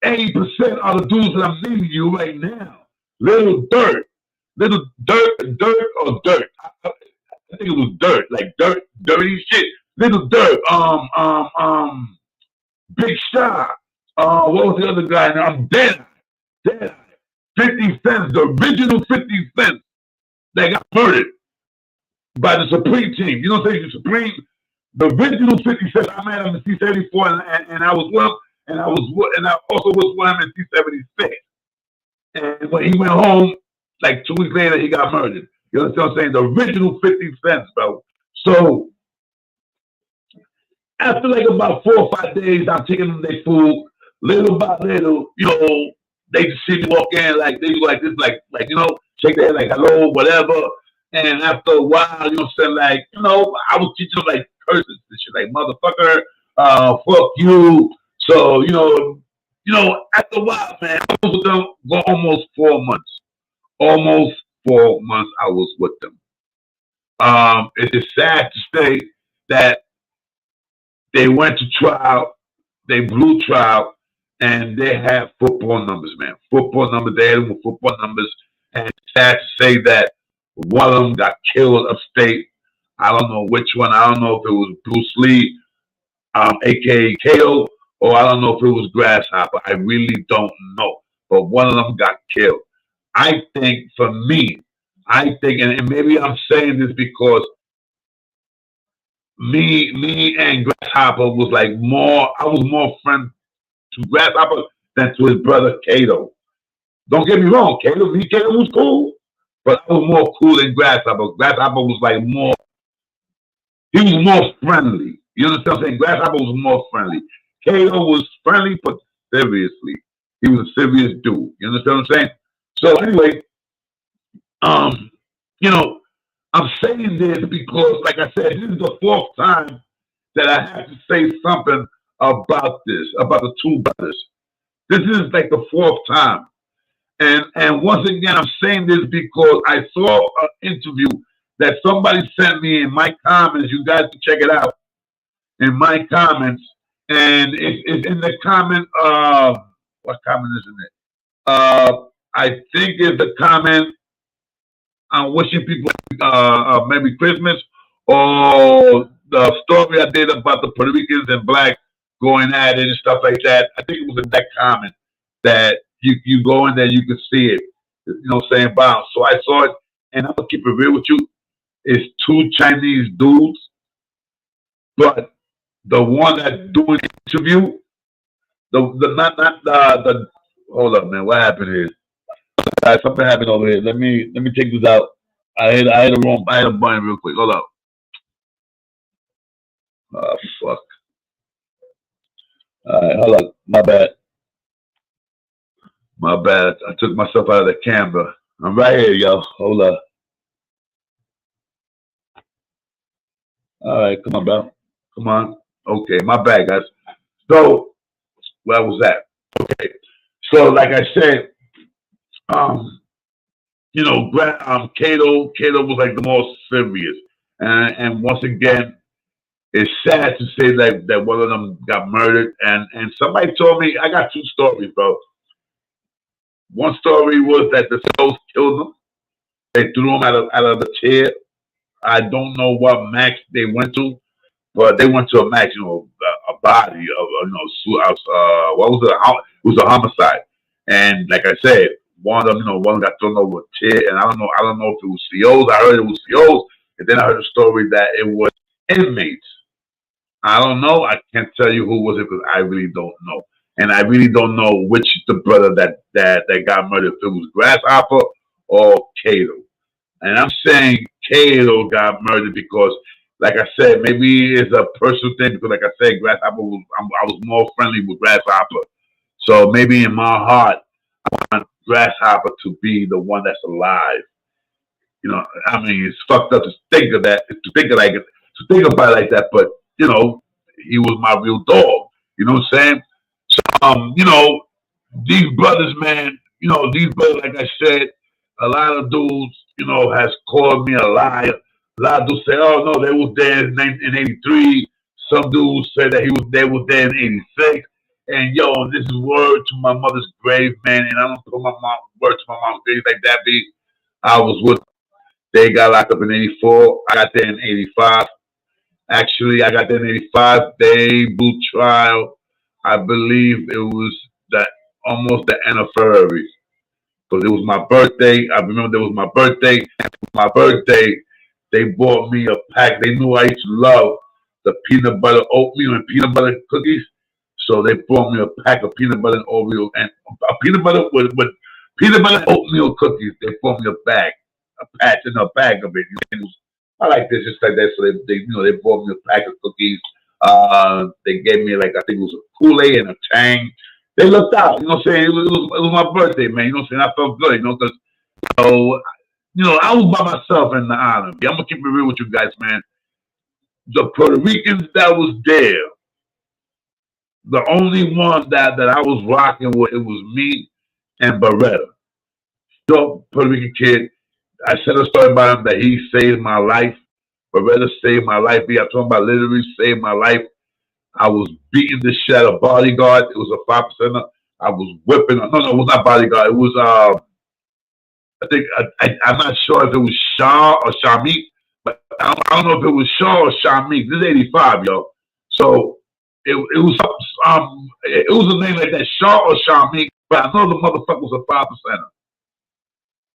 80% of the dudes that I'm naming you right now. Little dirt or dirt. I think it was dirt, like dirt, dirty shit. Little dirt. Big Shot. What was the other guy? I'm Dead Eye. 50 Cents, the original 50 Cents that got murdered by the Supreme team. You know what I'm saying? The Supreme, the original 50 Cents. I met him in C-74 and I was with him, and I also was with him in C-76. And when he went home, like 2 weeks later, he got murdered. You understand what I'm saying? The original 50 Cents, bro. So after like about 4 or 5 days, I'm taking them their food, little by little, you know, they just see me walk in, like, they do like this, like, you know, shake their head like, hello, whatever. And after a while, you know, saying like, you know, I was teaching them like curses and shit, like motherfucker, fuck you. So, you know, after a while, man, I was with them for almost 4 months. Almost 4 months I was with them. It is sad to say that they went to trial, they blew trial, and they had football numbers, man. Football numbers, they had them with football numbers. And it's sad to say that one of them got killed upstate. I don't know which one. I don't know if it was Bruce Lee, AKA KO, or I don't know if it was Grasshopper. I really don't know. But one of them got killed. I think, for me, and maybe I'm saying this because me and Grasshopper was like I was more friend to Grasshopper than to his brother Kato. Don't get me wrong, Kato was cool, but I was more cool than Grasshopper. Grasshopper was like he was more friendly. You understand what I'm saying? Grasshopper was more friendly. Kato was friendly, but seriously. He was a serious dude. You understand what I'm saying? So anyway, you know, I'm saying this because, like I said, this is the 4th time that I have to say something about this, about the two brothers. This is like the fourth time. And once again, I'm saying this because I saw an interview that somebody sent me in my comments. You guys can check it out in my comments. And it's in the comment, what comment is in it? I think it's a comment on wishing people maybe Christmas, or the story I did about the Puerto Ricans and blacks going at it and stuff like that. I think it was in that comment that you go in there, you can see it. You know what I'm saying? Bounce. So I saw it, and I'm gonna keep it real with you. It's two Chinese dudes, but the one that's doing the interview, the not the hold up, man. What happened here? Something happened over here. Let me take this out. I hit a button real quick. Hold up. Oh fuck. All right, hold up. My bad. My bad. I took myself out of the camera. I'm right here, yo. Hold up. All right, come on, bro. Come on. Okay, my bad, guys. So where was that? Okay. So like I said, you know, Cato was like the most serious, and once again, it's sad to say that one of them got murdered, and somebody told me I got two stories, bro. One story was that the Souls killed them. They threw him out of the chair. I don't know what max they went to, but they went to a max, you know, a body of, you know, what was it? It was a homicide. And like I said, one of them, you know, one got thrown over a chair, and I don't know if it was COs. I heard it was COs, and then I heard a story that it was inmates. I don't know. I can't tell you who was it because I really don't know, and I really don't know which the brother that got murdered. If it was Grasshopper or Cato. And I'm saying Cato got murdered because, like I said, maybe it's a personal thing because, like I said, Grasshopper I was more friendly with Grasshopper. So maybe in my heart, I want Grasshopper to be the one that's alive. You know, I mean, it's fucked up to think of that, to think about it like that. But you know, he was my real dog. You know what I'm saying? So, you know, these brothers, man. You know, these brothers, like I said, a lot of dudes, you know, has called me a liar. A lot of dudes say, "Oh no, they was there in '83." Some dudes said that they was there in '86. And yo, this is word to my mother's grave, man. And I don't put my mom word to my mom's grave like that. Be I was with. They got locked up in '84. I got there in '85. Actually, I got there in '85. They blew trial. I believe it was almost the end of February. Because it was my birthday. I remember it was my birthday. My birthday, they bought me a pack. They knew I used to love the peanut butter oatmeal and peanut butter cookies. So they brought me a pack of peanut butter and oatmeal and a peanut butter with peanut butter and oatmeal cookies. They brought me a patch and a bag of it. I like this just like that. So they brought me a pack of cookies. They gave me like I think it was a Kool-Aid and a Tang. They looked out, you know what I'm saying? It was my birthday, man. You know what I'm saying? I felt good, you know, because you know, I was by myself in the island. I'm gonna keep it real with you guys, man. The Puerto Ricans that was there, the only one that I was rocking with, it was me and Beretta. So Puerto Rican kid. I said a story about him that he saved my life. Beretta saved my life. I'm talking about literally saved my life. I was beating the shit out of Bodyguard. It was a 5%. I was whipping. No, it was not Bodyguard. It was I think I'm not sure if it was Shaw or Shamik, but I don't know if it was Shaw or Shamik. This is '85, yo. So it was a name like that, Shaw or Shamik, but I know the motherfucker was a 5%.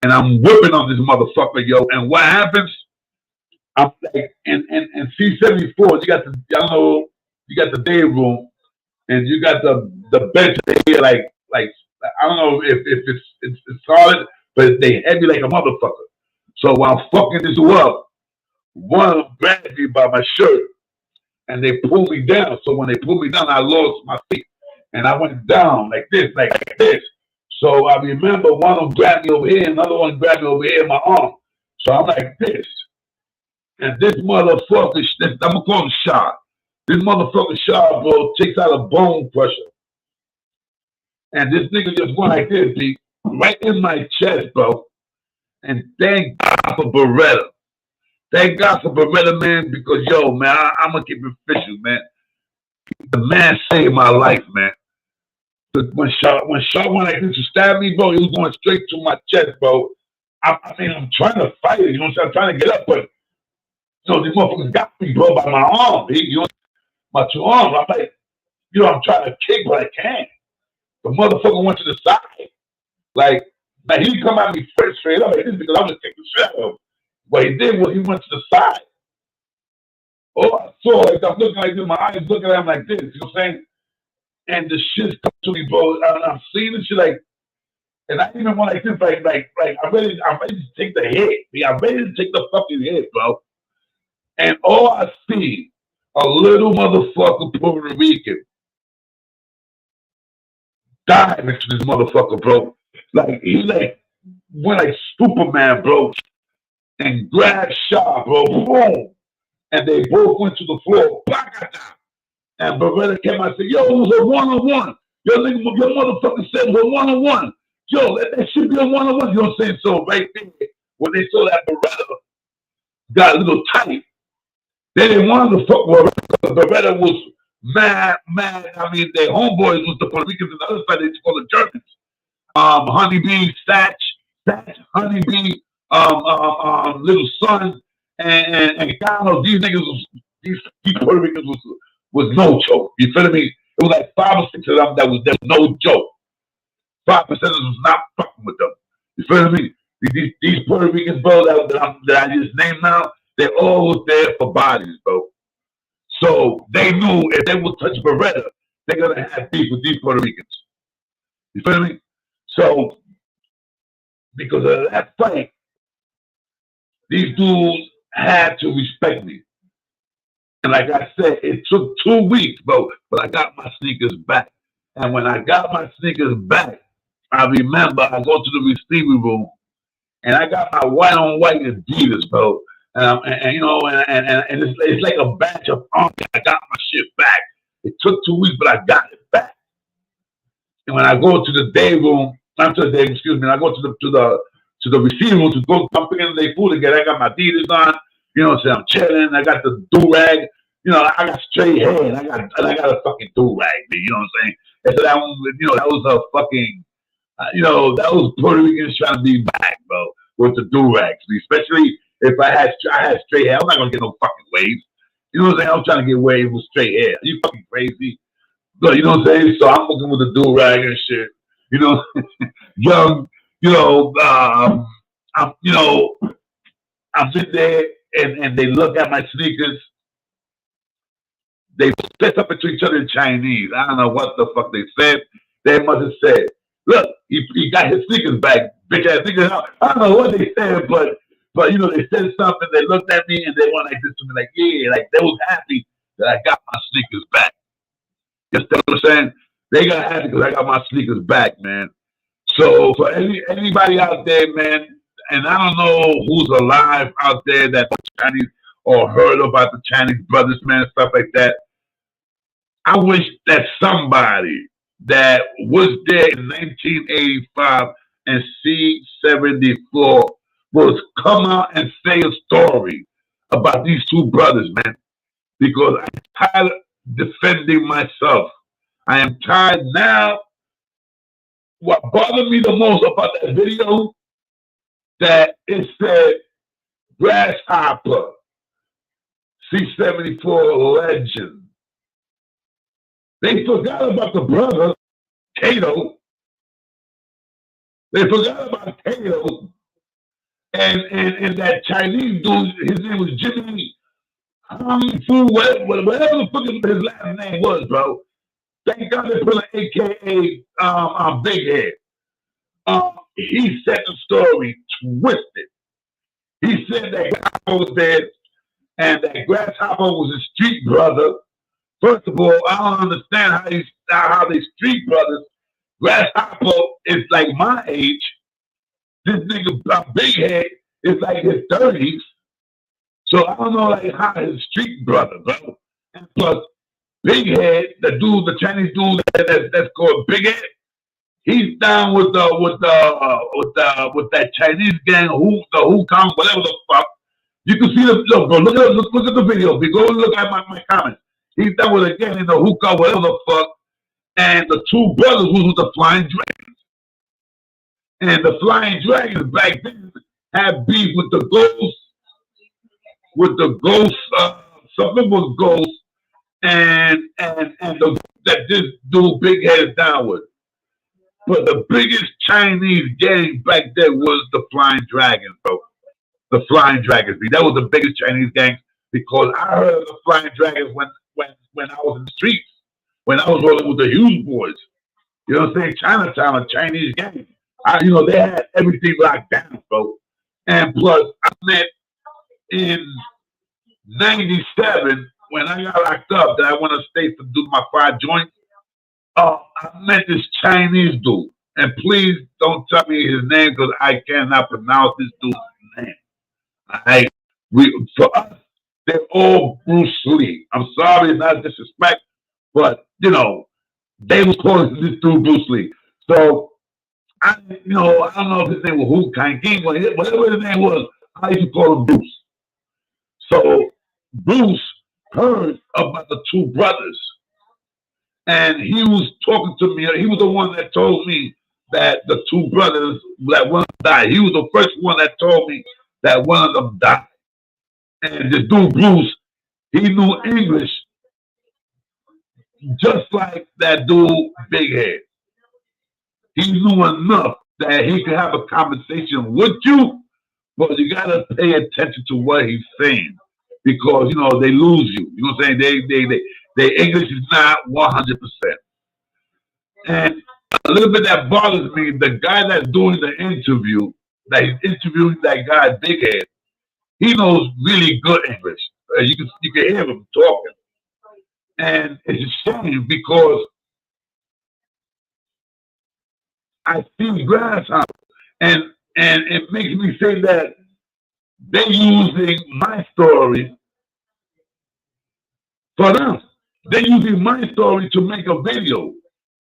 And I'm whipping on this motherfucker, yo. And what happens? I'm like in C-74, you got the day room, and you got the bench here, like I don't know if it's solid, but they heavy like a motherfucker. So while I'm fucking this up, one of them grabbed me by my shirt, and they pulled me down. So when they pulled me down, I lost my feet, and I went down like this, like this. So I remember one of them grabbed me over here, another one grabbed me over here in my arm. So I'm like this. And this motherfucker, I'm going to call him Shot. This motherfucker Shaw, bro, takes out a bone crusher. And this nigga just went like this, B, right in my chest, bro. And thank God for Beretta. Thank God for Beretta, man, because, yo, man, I'm going to keep it official, man. The man saved my life, man. When Shaw went like this to stab me, bro, he was going straight to my chest, bro. I mean, I'm trying to fight it, you know what I'm saying? I'm trying to get up, but, these motherfuckers got me, bro, by my arm, you know, my two arms. I'm like, I'm trying to kick, but I can't. The motherfucker went to the side. Like he didn't come at me straight up like this because I was taking the shit out of him. What he did was he went to the side. Oh, I saw like I'm looking like this, my eyes looking at him like this, you know what I'm saying? And the shit's come to me, bro. And I'm seeing this shit like, and I even went like this, like I'm ready to take the hit. I'm ready to take the fucking hit, bro. And all I see, a little motherfucker Puerto Rican died next to this motherfucker, bro. Like he went like Superman, bro, and grabbed Shaw, bro, boom, and they both went to the floor. And Beretta came out and said, "Yo, it was a one-on-one. Your motherfucker said it was a one-on-one. Yo, let that shit be a one-on-one." You know what I'm saying? So right there, when they saw that Beretta got a little tight, they didn't want to fuck with Beretta. Beretta was mad. I mean, their homeboys was the Puerto Ricans and the other side, they just called the Germans. Honeybee, Satch, Honeybee, Little Son, and Carlos. These niggas these Puerto Ricans was no joke. You feel me? It was like 5 or 6 of them that was no joke. 5% was not fucking with them. You feel me? These Puerto Ricans, bro, that I just named now, they all was there for bodies, bro. So they knew if they would touch Beretta, they're gonna have beef with these Puerto Ricans. You feel me? So because of that fight, these dudes had to respect me. And like I said, it took 2 weeks, bro, but I got my sneakers back. And when I got my sneakers back, I remember I go to the receiving room and I got my white on white Adidas, bro. And you know, and it's like a badge of honor. I got my shit back. It took 2 weeks, but I got it back. And when I go to the day room, not to the day, excuse me, I go to the receiving room to go come pick in their food again. I got my Adidas on, you know what I'm saying? I'm chilling. I got the do-rag, you know, I got straight hair and I got a fucking do-rag, you know what I'm saying? And so that one, you know, that was a fucking, you know, that was Puerto Ricans trying to be back, bro, with the do-rags. Especially if I had straight hair, I'm not gonna get no fucking waves. You know what I'm saying? I'm trying to get waves with straight hair. Are you fucking crazy? But you know what I'm saying? So I'm looking with the do-rag and shit. You know, young, you know, I'm sitting there and they look at my sneakers. They set up into each other in Chinese. I don't know what the fuck they said. They must have said, "Look, he got his sneakers back, bitch ass sneakers." I don't know what they said, but you know, they said something. They looked at me and they went like this to me, like, yeah, like they was happy that I got my sneakers back. You understand what I'm saying? They got happy because I got my sneakers back, man. So for anybody out there, man, and I don't know who's alive out there that Chinese or heard about the Chinese brothers, man, stuff like that. I wish that somebody that was there in 1985 and C-74 was come out and say a story about these two brothers, man, because I'm tired of defending myself. I am tired now. What bothered me the most about that video, that it said Grasshopper, C-74 legend. They forgot about the brother, Kato. They forgot about Kato. And that Chinese dude, his name was Jimmy Kung Fu, whatever the fuck his last name was, bro. Thank God they put an AKA Big Head. He said the story twisted. He said that Grasshopper was dead and that Grasshopper was his street brother. First of all, I don't understand how they street brothers. Grasshopper is like my age. This nigga Big Head is like his 30s. So I don't know like how his street brother, bro. And plus, Big Head, the dude, the Chinese dude that's called Big Head. He's down with that Chinese gang, the Who Kong, whatever the fuck. You can see the look, bro. Look at the video. If you go look at my comments, he's down with a gang in the Who Kong, whatever the fuck. And the two brothers was with the Flying Dragons. And the Flying Dragons back then had beef with the Ghosts, something was Ghost, and that this dude Big Head is down with. But the biggest Chinese gang back then was the Flying Dragons, bro. The Flying Dragons. That was the biggest Chinese gang because I heard of the Flying Dragons when I was in the streets, when I was rolling with the Hughes boys. You know what I'm saying? Chinatown, a Chinese gang. They had everything locked down, bro. And plus, I met in '97 when I got locked up that I went to state to do my 5 joints. I met this Chinese dude, and please don't tell me his name because I cannot pronounce this dude's name. For us, they're all Bruce Lee. I'm sorry, not disrespect, but they was calling this dude Bruce Lee. So I don't know if his name was Hu Kang King, whatever his name was, I used to call him Bruce. So Bruce heard about the two brothers. And he was talking to me. He was the one that told me that the two brothers, that one died. He was the first one that told me that one of them died. And this dude, Bruce, he knew English just like that dude, Big Head. He knew enough that he could have a conversation with you, but you got to pay attention to what he's saying because, they lose you. You know what I'm saying? Their English is not 100%. And a little bit that bothers me, the guy that's doing the interview, that he's interviewing that guy, Big Head, he knows really good English. You can hear him talking. And it's a shame because I see grasshopper, and it makes me say that they're using my story for them. They're using my story to make a video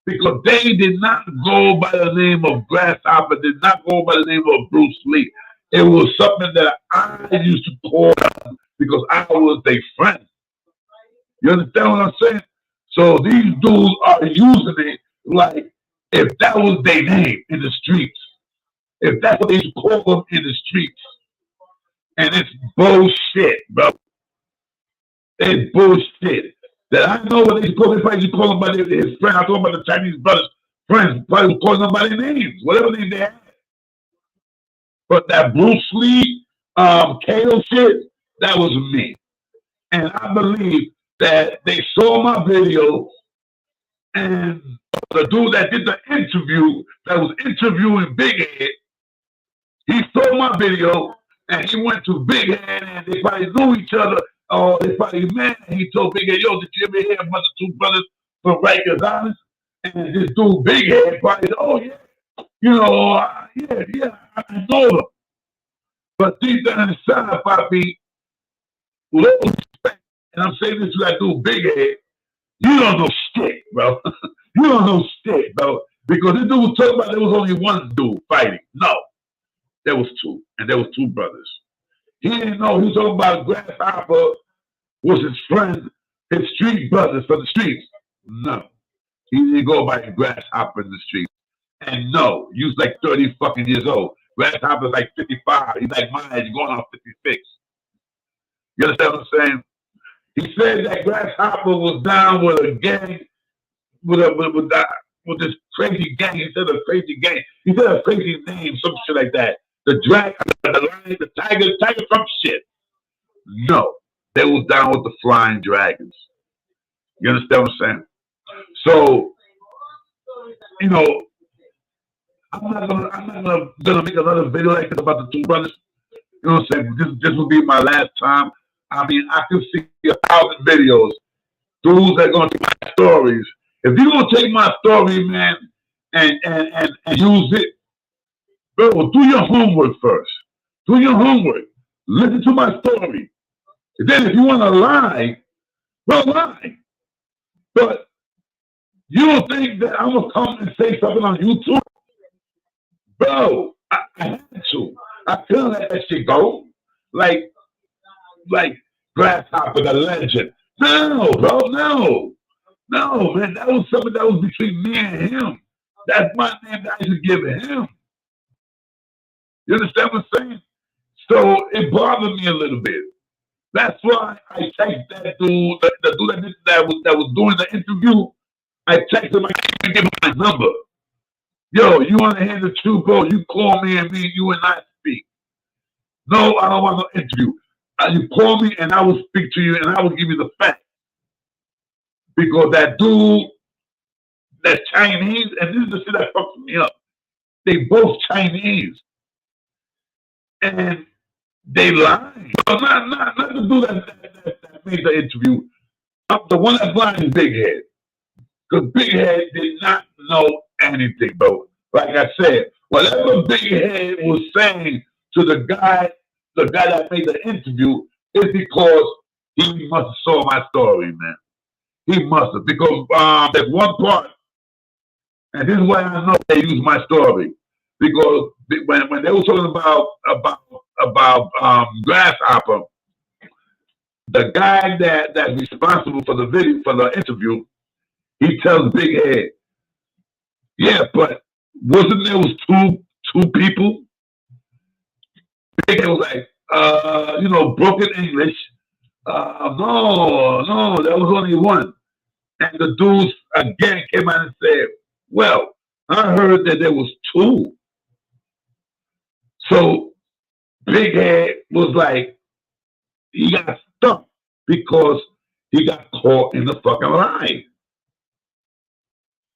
because they did not go by the name of Grasshopper, did not go by the name of Bruce Lee. It was something that I used to call them because I was their friend. You understand what I'm saying? So these dudes are using it like if that was their name in the streets. If that's what they used to call them in the streets. And it's bullshit, bro. It's bullshit. That I know what they used to call. They probably used to call them by his friend. I told about the Chinese brothers' friends. Probably calling them by their names, whatever name they had. But that Bruce Lee, KO shit, that was me. And I believe that they saw my video, and the dude that did the interview, that was interviewing Big Head, he saw my video, and he went to Big Head, and they probably knew each other. Oh, they probably met, and he told Big Head, yo, did you ever hear about the two brothers from Rikers Island? And this dude, Big Head, probably said, oh, yeah, I know them. But deep down inside, Poppy, little respect, and I'm saying this to that dude, Big Head, you don't know shit, bro. You don't know shit, bro. Because this dude was talking about there was only one dude fighting. No, there was two, and there was two brothers. He didn't know. He was talking about Grasshopper was his friend, his street brothers from the streets. No, he didn't go by Grasshopper in the street. And no, he was like 30 fucking years old. Grasshopper's like 55. He's like my age, going on 56. You understand what I'm saying? He said that Grasshopper was down with a gang, with this crazy gang. He said a crazy gang. He said a crazy name, some shit like that. The dragon, the lion, the tiger Trump shit. No, they was down with the Flying Dragons. You understand what I'm saying? So, I'm not gonna make another video like this about the two brothers. You know what I'm saying? This will be my last time. I mean, I can see 1,000 videos. Dudes that are gonna take my stories. If you're gonna take my story, man, and use it, bro, do your homework first. Do your homework. Listen to my story. And then if you wanna lie, well, lie. But you don't think that I'm gonna come and say something on YouTube? Bro, I had to. I couldn't let that shit go. Like, like Grasshopper, the legend. No, bro, no. No, man, that was something that was between me and him. That's my name that I used to give him. You understand what I'm saying? So it bothered me a little bit. That's why I texted that dude, the dude that was doing the interview. I texted him, I gave him my number. Yo, you want to hear the truth, bro? You call me and you and I speak. No, I don't want no interview. You call me and I will speak to you and I will give you the facts. Because that dude, that Chinese, and this is the shit that fucks me up. They both Chinese. And they lying. So not the dude that made the interview. The one that's lying is Big Head. Because Big Head did not know anything, bro. Like I said, whatever Big Head was saying to the guy that made the interview is because he must have saw my story, man. He must have. Because there's one part, and this is why I know they use my story. Because when they were talking about Grasshopper, the guy that's responsible for the video, for the interview, he tells Big Head, yeah, but wasn't there was two people? Big Head was like, broken English. No, there was only one. And the dudes again came out and said, well, I heard that there was two. So Big Head was like, he got stuck because he got caught in the fucking lie.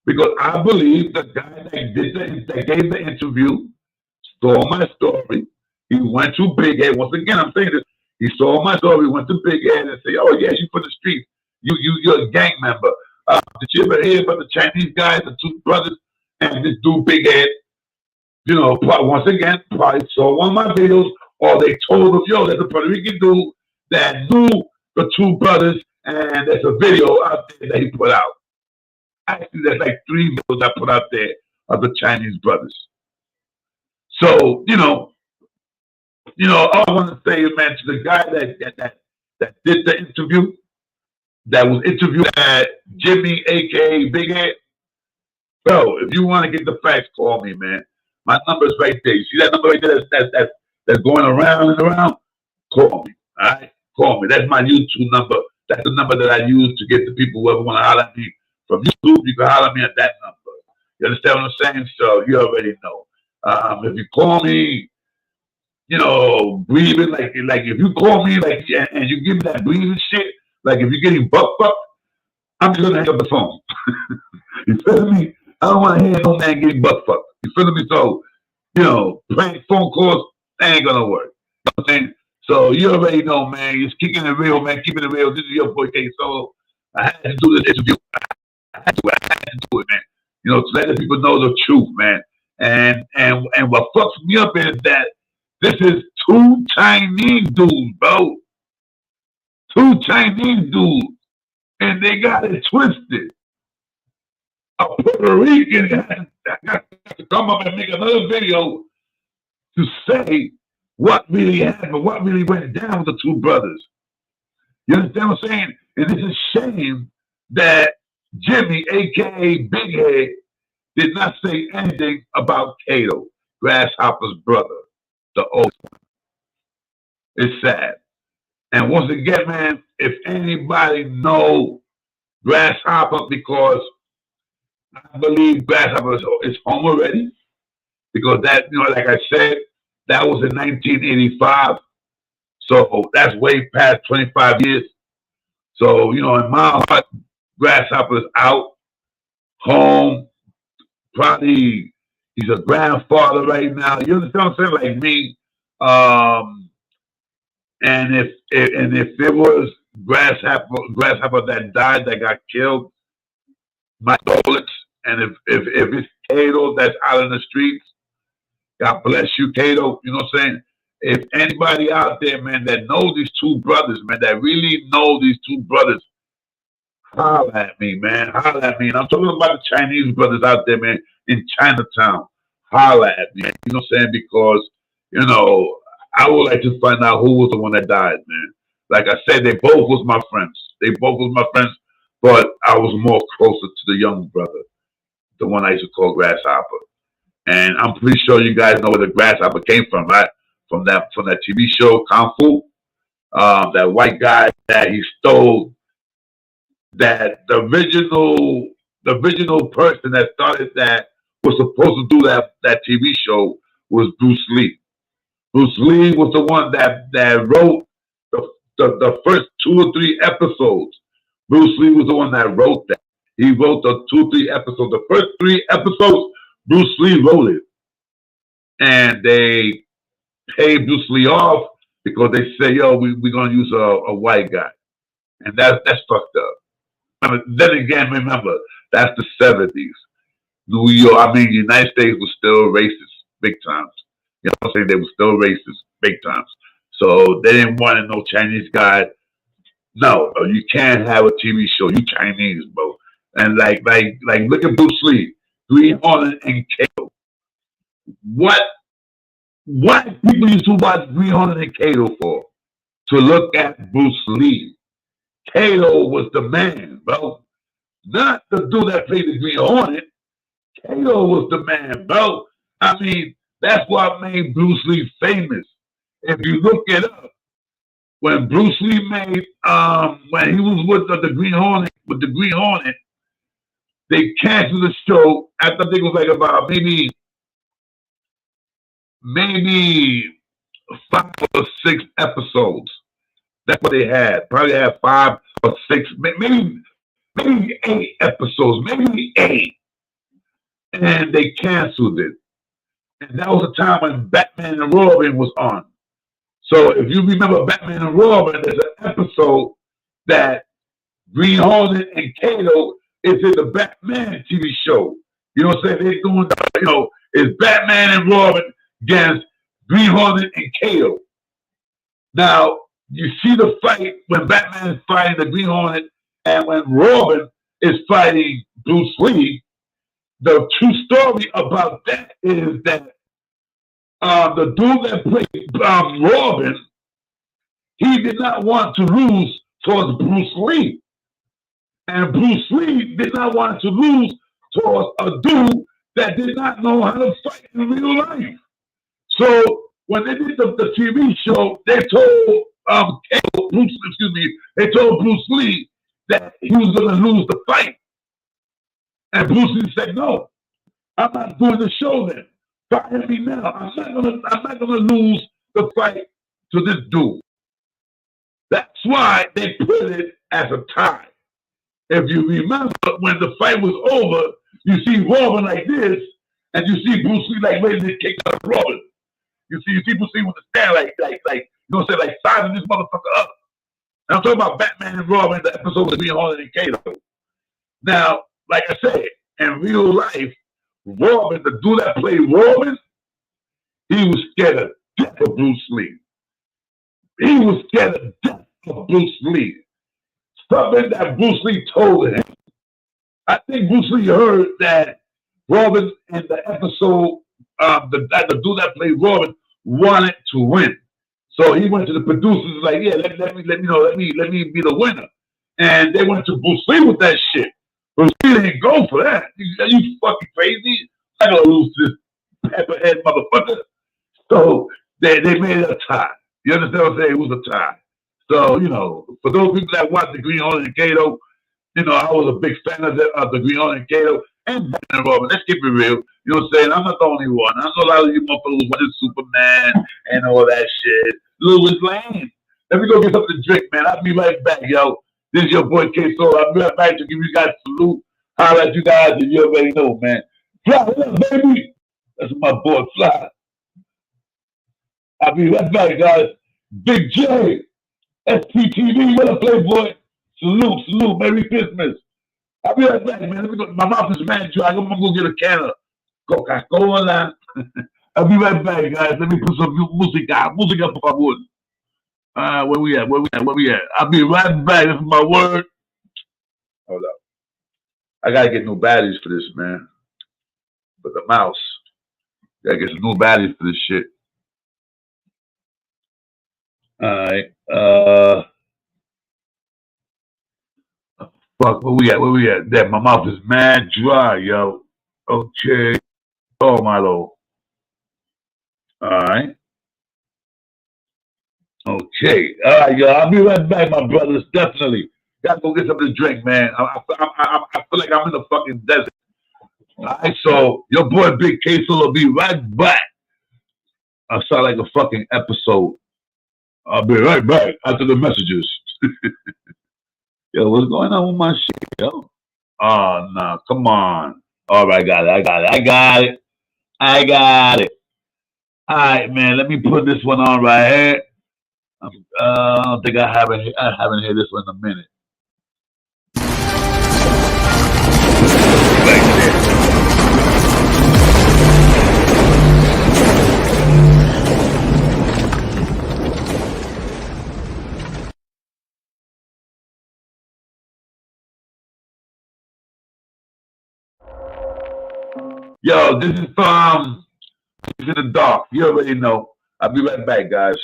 Because I believe the guy that gave the interview saw my story. He went to Big Head. Once again, I'm saying this. He saw my story, went to Big Head and said, oh, yeah, you from the street. You're a gang member. Did you ever hear about the Chinese guys, the two brothers, and this dude Big Head? Once again, probably saw one of my videos, or they told him, yo, there's a Puerto Rican dude that knew the two brothers, and there's a video out there that he put out. Actually, there's like 3 videos I put out there of the Chinese brothers. So, all I want to say, man, to the guy that did the interview, that was interviewed at Jimmy, AKA Big Head, bro, if you want to get the facts, call me, man. My number's right there. You see that number right there that's going around and around? Call me, all right? Call me. That's my YouTube number. That's the number that I use to get the people who ever want to holler at me. From YouTube, you can holler at me at that number. You understand what I'm saying? So you already know. If you call me, breathing, like if you call me and you give me that breathing shit, like if you're getting buck fucked, I'm just gonna hang up the phone. You feel me? I don't want to hear no man getting butt fucked. You feel me? So, prank phone calls ain't gonna work. You know what I'm saying? So you already know, man. Just kicking it real, man. Keeping it real. This is your boy K Solo. I had to do this interview. I had to do it, man. To let the people know the truth, man. And what fucks me up is that this is 2 Chinese dudes, bro. 2 Chinese dudes. And they got it twisted. A Puerto Rican got to come up and make another video to say what really happened, what really went down with the 2 brothers. You understand what I'm saying? And it's a shame that Jimmy, a.k.a. Big Head, did not say anything about Kato, Grasshopper's brother, the old one. It's sad. And once again, man, if anybody know Grasshopper, because I believe Grasshopper is home already, because that, like I said, that was in 1985. So that's way past 25 years. So, in my heart, Grasshopper's out, home, probably he's a grandfather right now. You understand what I'm saying? Like me. And if it was Grasshopper that died, that got killed, my bullets, and if it's Kato that's out in the streets, God bless you, Kato. You know what I'm saying? If anybody out there, man, that knows these 2 brothers, man, that really know these 2 brothers, holler at me, man. Holler at me. And I'm talking about the Chinese brothers out there, man, in Chinatown. Holler at me. You know what I'm saying? Because, you know, I would like to find out who was the one that died, man. Like I said, they both was my friends. They both was my friends, but I was more closer to the young brother, the one I used to call Grasshopper. And I'm pretty sure you guys know where the Grasshopper came from, right? From that TV show, Kung Fu. That white guy that he stole, that the original person that started that was supposed to do that TV show was Bruce Lee. Bruce Lee was the one that wrote the first 2 or 3 episodes. Bruce Lee was the one that wrote that. He wrote the 2 or 3 episodes. The first 3 episodes, Bruce Lee wrote it, and they paid Bruce Lee off because they say, "Yo, we're gonna use a white guy," and that's fucked up. Then again, remember that's the '70s. New York, I mean, the United States was still racist, big times. You know what I'm saying? They were still racist, big times. So they didn't want no Chinese guy. No, bro, you can't have a TV show. You Chinese, bro. And like, look at Bruce Lee, Green Hornet, and Kato. What people used to watch Green Hornet and Kato for? To look at Bruce Lee. Kato was the man, bro. Not the dude that played the Green Hornet. Kato was the man, bro. I mean, that's what made Bruce Lee famous. If you look it up, when Bruce Lee made, when he was with the Green Hornet, they canceled the show. I think it was like about maybe 5 or 6 episodes. That's what they had. Probably had 5 or 6, maybe 8 episodes, maybe 8. And they canceled it. And that was the time when Batman and Robin was on. So if you remember Batman and Robin, there's an episode that Green Hornet and Kato is in the Batman TV show. You know what I'm saying? They're doing, it's Batman and Robin against Green Hornet and Kato. Now, you see the fight when Batman is fighting the Green Hornet and when Robin is fighting Bruce Lee. The true story about that is that the dude that played Robin, he did not want to lose towards Bruce Lee. And Bruce Lee did not want to lose towards a dude that did not know how to fight in real life. So when they did the TV show, they told they told Bruce Lee that he was going to lose the fight. And Bruce Lee said, "No, I'm not doing the show then. Fire me now. I'm not gonna lose the fight to this dude." That's why they put it as a tie. If you remember, when the fight was over, you see Robin like this, and you see Bruce Lee like ready to kick out Robin. You see Bruce Lee with the stand like you know what I'm saying, like sizing this motherfucker up. And I'm talking about Batman and Robin, the episode with Green Hornet and Kato. Now, like I said, in real life, Robin, the dude that played Robin, he was scared of death of Bruce Lee. He was scared of death of Bruce Lee. Something that Bruce Lee told him. I think Bruce Lee heard that Robin in the episode, the dude that played Robin wanted to win. So he went to the producers like, "Yeah, let me be the winner." And they went to Bruce Lee with that shit. Bruce Lee didn't go for that. You fucking crazy? I gotta lose this pepperhead motherfucker. So they made it a tie. You understand what I'm saying? It was a tie. So, for those people that watch the Green Hornet and Kato, I was a big fan of the Green Hornet and Kato and Batman and Robin. Let's keep it real. You know what I'm saying? I'm not the only one. I know a lot of you motherfuckers watching Superman and all that shit. Louis Lane. Let me go get something to drink, man. I'll be right back, yo. This is your boy K-Soul. I'll be right back to give you guys a salute. Holla at you guys, and you already know, man. Fly, what up, baby? That's my boy, Fly. I'll be right back, guys. Big J, SPTV, what up, Playboy? Salute, Merry Christmas. I'll be right back, man. Let me go. My mouth is mad dry. I'm gonna go get a can of Coca-Cola. I'll be right back, guys. Let me put some música, por favor. Where we at? I'll be right back. This is my word. All I gotta get new batteries for this, man. For the mouse. Gotta get some new batteries for this shit. Alright. Fuck, where we at? Where we at? Damn, my mouth is mad dry, yo. Okay. Oh, my lord. Alright. Okay. Alright, yo. I'll be right back, my brothers. Definitely. Gotta go get something to drink, man. I feel like I'm in the fucking desert. Alright, so your boy Big K will be right back. I sound like a fucking episode. I'll be right back after the messages. Yo, what's going on with my shit, yo? Oh, no, come on. All right, I got it. All right, man, let me put this one on right here. I don't think I haven't heard this one in a minute. Right there. Yo, this is from In the Dark. You already know. I'll be right back, guys.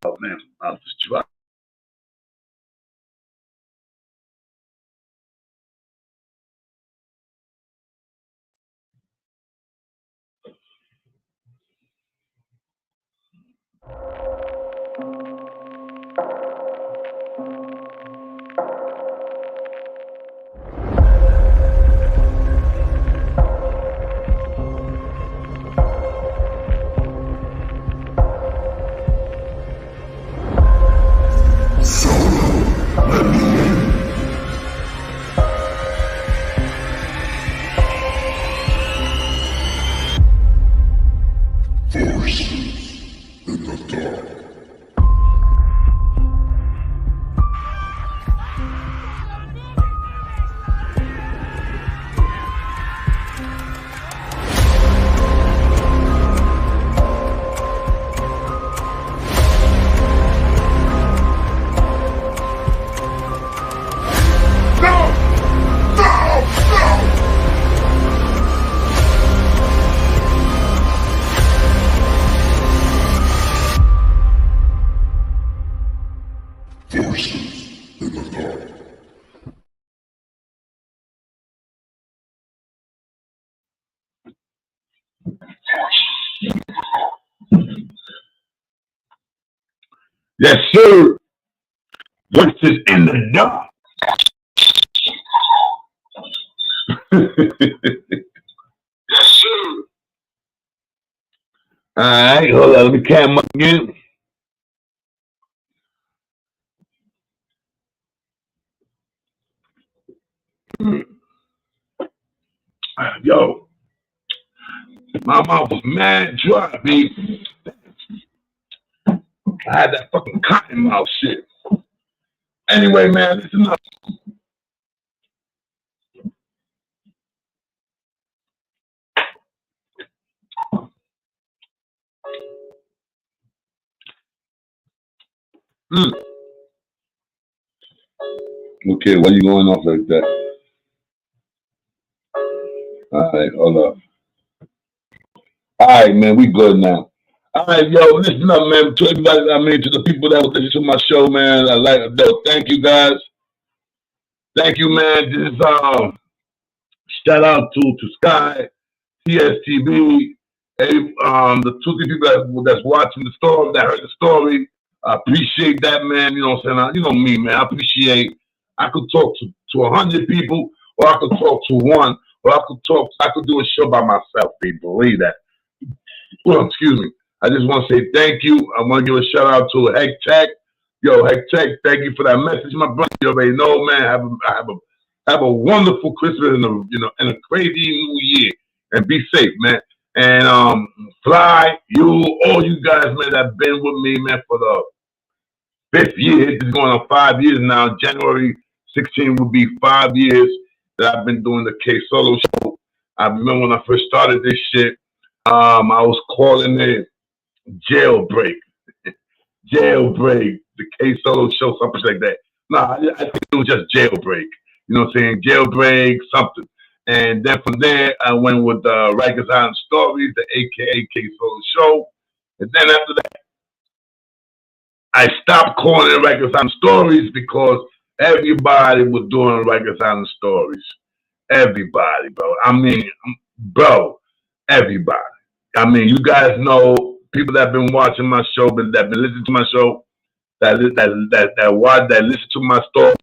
Oh, man, I'll just try. Yes, sir. Voices in the dark. All right, hold on. Let me cam up again. Yo, my mouth was mad dry, baby. I had that fucking cotton mouth shit. Anyway, man, listen up. Okay, why you going off like that? All right, hold up. All right, man, we good now. All right, yo, listen up, man. To everybody, to the people that listen to my show, man. Thank you, guys. Thank you, man. This is shout out to Sky, TSTB, the 2-3 people that's watching the story, that heard the story. I appreciate that, man. You know what I'm saying? You know me, man. I could talk to 100 people, or I could talk to one, or I could do a show by myself, people. Believe that. Well, excuse me. I just want to say thank you. I want to give a shout out to Heck Tech. Yo, Heck Tech, thank you for that message, my brother. You already know, man. Have a wonderful Christmas and a crazy New Year, and be safe, man. And Fly, all you guys, man, that have been with me, man, for the 5th year. It's going on 5 years now. January 16 will be 5 years that I've been doing the K Solo show. I remember when I first started this shit, I was calling it Jailbreak, the K Solo show, something like that. No, I think it was just Jailbreak. You know what I'm saying? Jailbreak, something. And then from there, I went with Rikers Island Stories, the AKA Solo Show. And then after that, I stopped calling it Rikers Island Stories because everybody was doing Rikers Island Stories. Everybody, bro. I mean, bro, everybody. I mean, you guys know people that have been watching my show, that been listening to my show, that listen to my story.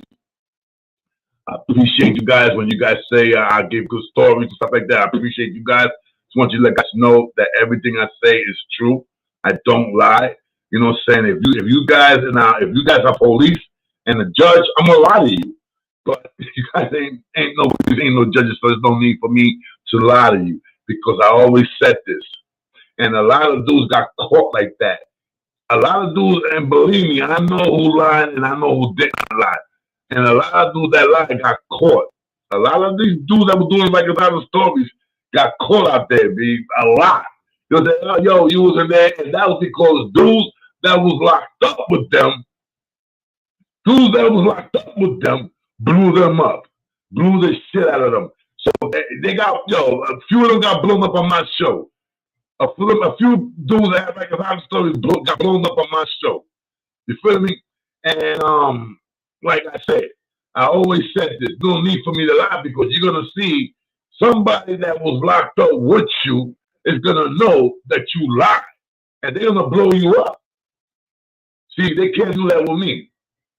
I appreciate you guys when you guys say I give good stories and stuff like that. I appreciate you guys. Just want you to let us know that everything I say is true. I don't lie. You know what I'm saying? If you guys are police and the judge, I'm gonna lie to you. But you guys ain't no judges, so there's no need for me to lie to you because I always said this. And a lot of dudes got caught like that. A lot of dudes, and believe me, I know who lied and I know who didn't lie. And a lot of dudes that lied got caught. A lot of these dudes that were doing like a lot of stories got caught out there, B. A lot. They say, oh, yo, you was in there, and that was because dudes that was locked up with them, blew them up, blew the shit out of them. So they got, a few of them got blown up on my show. A few dudes that have like a lot of stories got blown up on my show. You feel me? And like I said, I always said this. No need for me to lie because you're gonna see somebody that was locked up with you is gonna know that you lied, and they're gonna blow you up. See, they can't do that with me.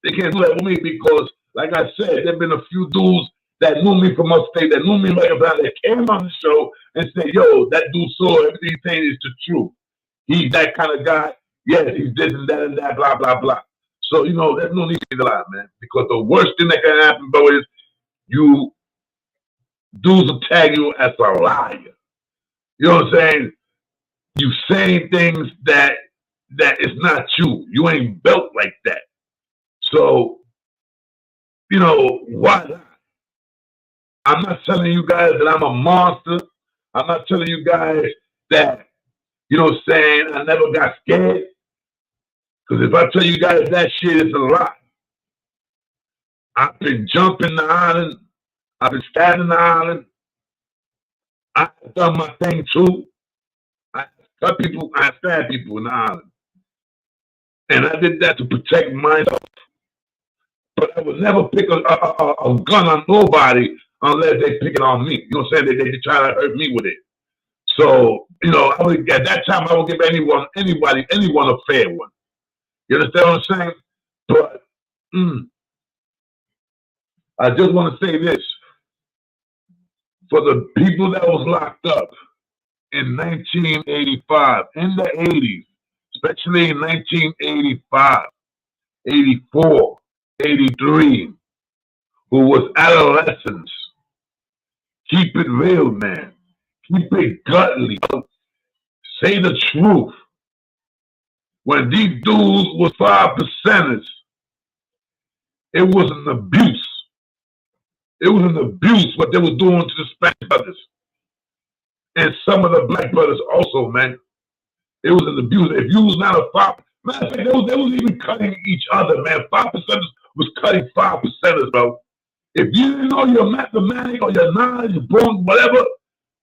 They can't do that with me because, like I said, there've been a few dudes that knew me from upstate, that knew me like about that came on the show and said, yo, that dude saw everything he's saying is the truth. He's that kind of guy. Yes, he's this and that, blah, blah, blah. So, there's no need to lie, man. Because the worst thing that can happen, bro, is you dudes will tag you as a liar. You know what I'm saying? You saying things that is not you. You ain't built like that. So, why not? I'm not telling you guys that I'm a monster. I'm not telling you guys that, I never got scared. Because if I tell you guys that shit is a lie. I've been jumping the island. I've been standing the island. I've done my thing too. I stabbed people in the island. And I did that to protect myself. But I would never pick a gun on nobody unless they pick it on me. You know what I'm saying? They try to hurt me with it. So, at that time, I would give anyone a fair one. You understand what I'm saying? But I just want to say this. For the people that was locked up in 1985, in the 80s, especially in 1985, 84, 83, who was adolescents, keep it real, man. Keep it gutly. Say the truth. When these dudes was 5%ers, it was an abuse. It was an abuse what they were doing to the Spanish brothers. And some of the black brothers also, man. It was an abuse. If you was not a 5, matter of fact, they was even cutting each other, man. 5%ers was cutting 5%ers, bro. If you didn't know your mathematics or your knowledge, your brain, whatever,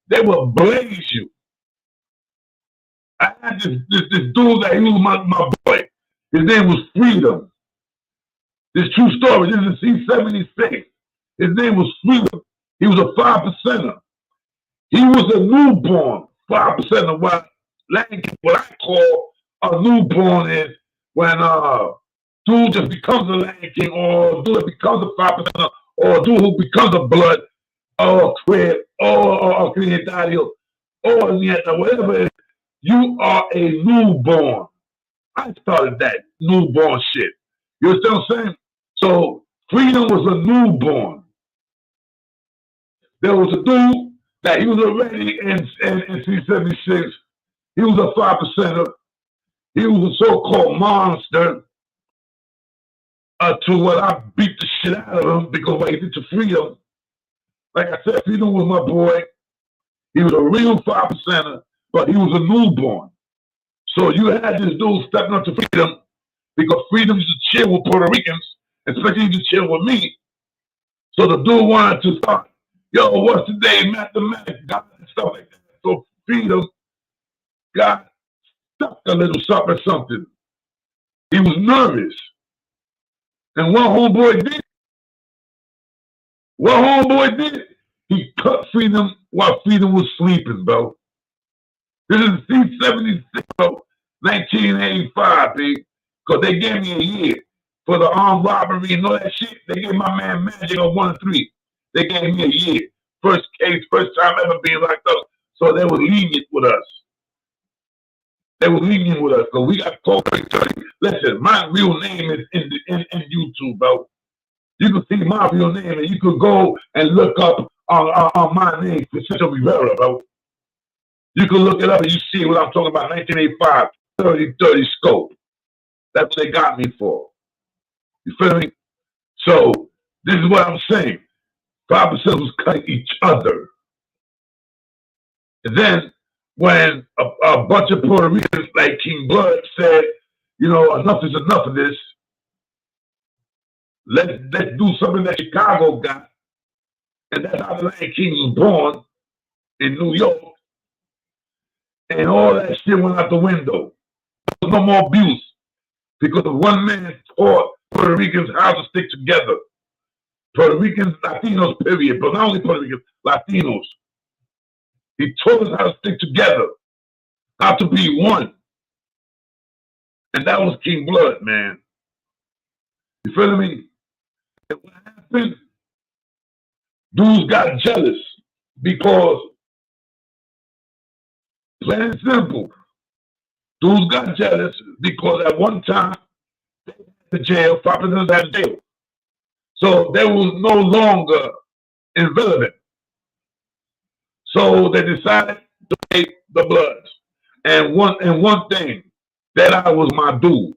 they will blaze you. I had this dude that he was my boy. His name was Freedom. This true story. This is C-76. His name was Freedom. He was a 5%er. He was a newborn 5%er. What I call a newborn is when dude just becomes a Land King, or dude that becomes a 5%er, or dude who becomes a blood, or queer, or Trinitario, or Nieta, whatever it is. You are a newborn. I started that newborn shit. You understand what I'm saying? So Freedom was a newborn. There was a dude that he was already in C-76. He was a 5%er. He was a so-called monster to what I beat the shit out of him because what he did to Freedom. Like I said, Freedom was my boy. He was a real 5%er, but he was a newborn. So you had this dude stepping up to Freedom because Freedom used to chill with Puerto Ricans, especially he used to chill with me. So the dude wanted to start, yo, what's today? Mathematics, God, and stuff like that. So Freedom got stuck a little something. He was nervous. And what homeboy did, he cut Freedom while Freedom was sleeping, bro. This is C-76, bro, 1985, big. Because they gave me a year for the armed robbery and all that shit. They gave my man Magic a 1 and 3. They gave me a year. First case, first time ever being locked up. So they were lenient with us. They were lenient with us. So we got called. Listen, my real name is in YouTube, bro. You can see my real name and you can go and look up on my name, Patricia Rivera, bro. You can look it up and you see what I'm talking about. 1985, 30-30 scope. That's what they got me for. You feel me? So this is what I'm saying. 5% was cutting each other. And then when a bunch of Puerto Ricans like King Blood said, you know, enough is enough of this. Let's do something that Chicago got. And that's how the Lion King was born in New York. And all that shit went out the window. There was no more abuse. Because of one man taught Puerto Ricans how to stick together. Puerto Ricans, Latinos, period. But not only Puerto Ricans, Latinos. He taught us how to stick together. How to be one. And that was King Blood, man. You feel me? And what happened? Dudes got jealous because, plain and simple, dudes got jealous because at one time, they had the jail, 5% had jail. So they was no longer irrelevant. So they decided to take the Bloods. And one thing, that I was my dude.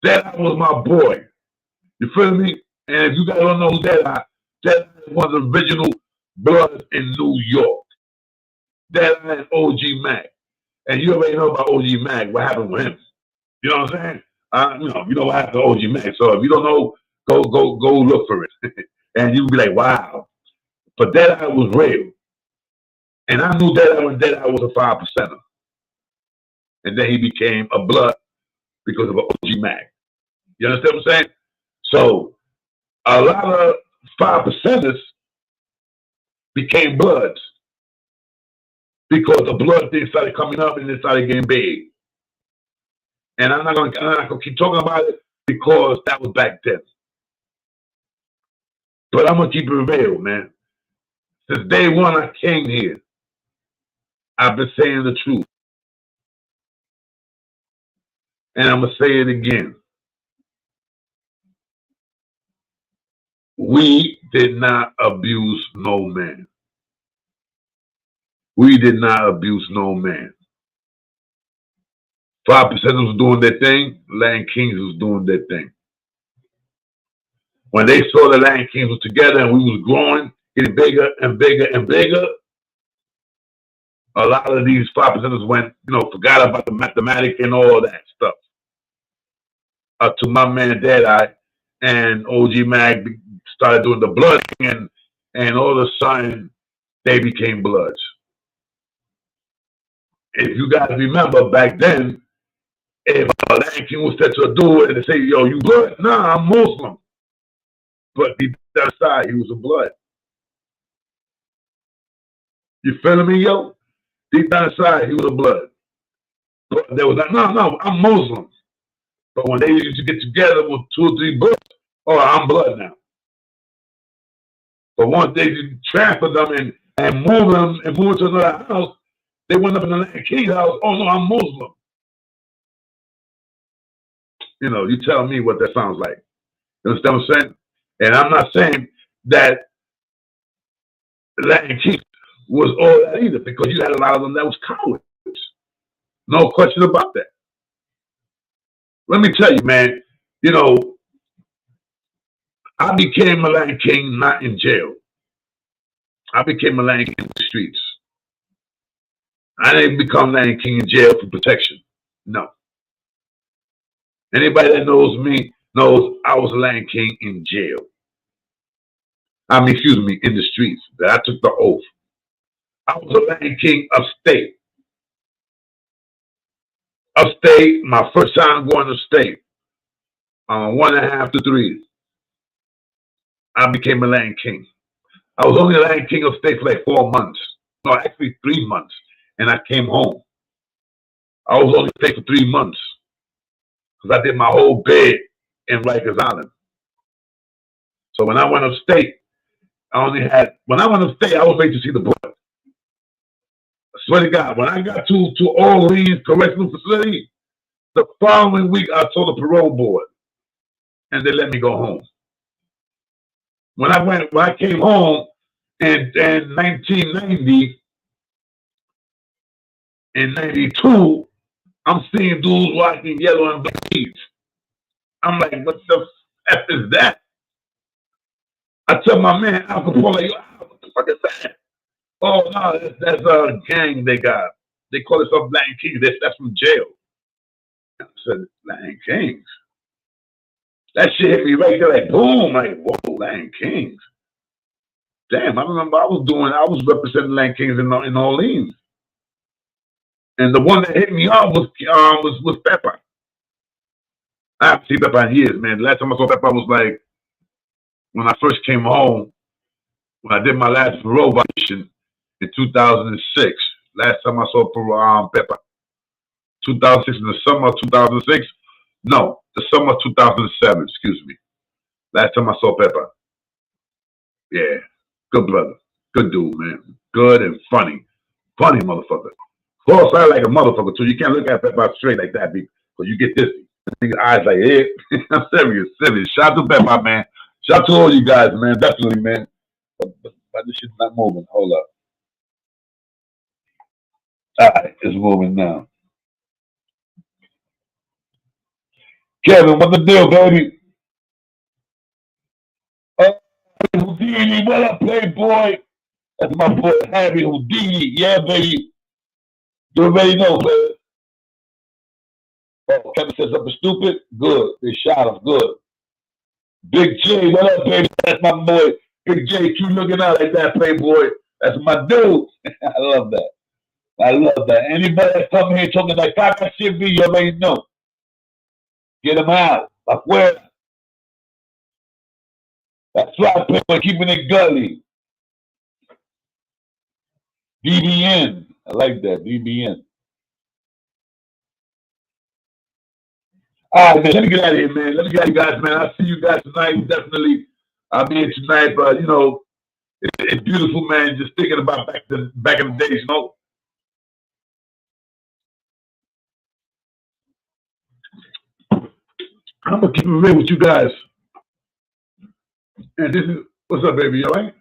That I was my boy. You feel me? And if you guys don't know who that I was the original Bloods in New York. That I and OG Mac. And you already know about OG Mac, what happened with him. You know what I'm saying? You know what happened to OG Mac. So if you don't know, go look for it. And you'll be like, wow. But that I was real. And I knew that I was a 5%er. And then he became a Blood because of OG Mac. You understand what I'm saying? So a lot of 5%ers became Bloods because the Blood thing started coming up and it started getting big. And I'm not gonna keep talking about it because that was back then. But I'm gonna keep it real, man. Since day one I came here, I've been saying the truth. And I'm gonna say it again. We did not abuse no man. We did not abuse no man. 5% was doing their thing, Lion Kings was doing their thing. When they saw the Lion Kings was together and we was growing, getting bigger and bigger and bigger, a lot of these 5%ers went, forgot about the mathematics and all that stuff. To my man Deadeye and OG Mag started doing the Blood thing, and all of a sudden they became Bloods. If you guys remember back then, if a Lion King was set to a dude and they say, yo, you Blood? Nah, I'm Muslim. But deep down inside, he was a Blood. You feeling me, yo? Deep down inside, he was a Blood. But they was like, no, I'm Muslim. But when they used to get together with 2 or 3 Bloods, oh, I'm Blood now. But once they transferred them and moved them and moved to another house, they went up in the Lion King house, oh no, I'm Muslim. You tell me what that sounds like. You understand what I'm saying? And I'm not saying that Lion King was all that either, because you had a lot of them that was cowards. No question about that. Let me tell you, man, I became a Lion King not in jail. I became a Lion King in the streets. I didn't become Lion King in jail for protection. No. Anybody that knows me knows I was a Lion King in jail. I mean, excuse me, in the streets. That I took the oath. I was a Land King upstate. Upstate, my first time going to state, 1.5 to 3, I became a Land King. I was only a Land King upstate for like 4 months. No, actually 3 months. And I came home. I was only paid for 3 months because I did my whole bid in Rikers Island. So when I went upstate, when I went upstate, I was ready to see the blood. I swear to God, when I got to Orleans Correctional Facility, the following week I told the parole board and they let me go home. When I came home in 1990, in 92, I'm seeing dudes walking yellow and black kids. I'm like, what the F is that? I tell my man, Al Capone, yo, what the fuck is that? Oh, no, that's a gang they got. They call themselves Land Kings. That's from jail. I said, Land Kings? That shit hit me right there like, boom, like, whoa, Land Kings. Damn, I remember I was representing Land Kings in Orleans. And the one that hit me off was Pepper. I haven't seen Pepper in years, man. The last time I saw Pepper was like when I first came home, when I did my last parole violation in 2006. Last time I saw Pepper. 2006, in the summer of 2006. No, the summer of 2007, excuse me. Last time I saw Pepper. Yeah, good brother. Good dude, man. Good and funny. Funny motherfucker. False eye like a motherfucker, too. You can't look at Pepper straight like that, because you get this. Eyes like, yeah. I'm serious. Shout out to Pepper, man. Shout out to all you guys, man. Definitely, man. But this shit's not moving. Hold up. All right, it's moving now. Kevin, what the deal, baby? Houdini, what up, Playboy? That's my boy, Harry Houdini. Yeah, baby. You already know, baby. Oh, Kevin said something stupid? Good. They shot him. Good. Big J, what up, baby? That's my boy. Big J, keep looking out like that, Playboy. That's my dude. I love that. I love that. Anybody that come here talking like caca shit, you already know. Get them out. Afuera. That's right, Playboy. Keeping it gully. BBN. I like that. BBN. All right, man. Let me get out of here, man. Let me get out of here, guys, man. I'll see you guys tonight. Definitely. I'll be here tonight, but, it's beautiful, man. Just thinking about back in the days, I'm going to keep it real with you guys. And this is, what's up, baby? All right?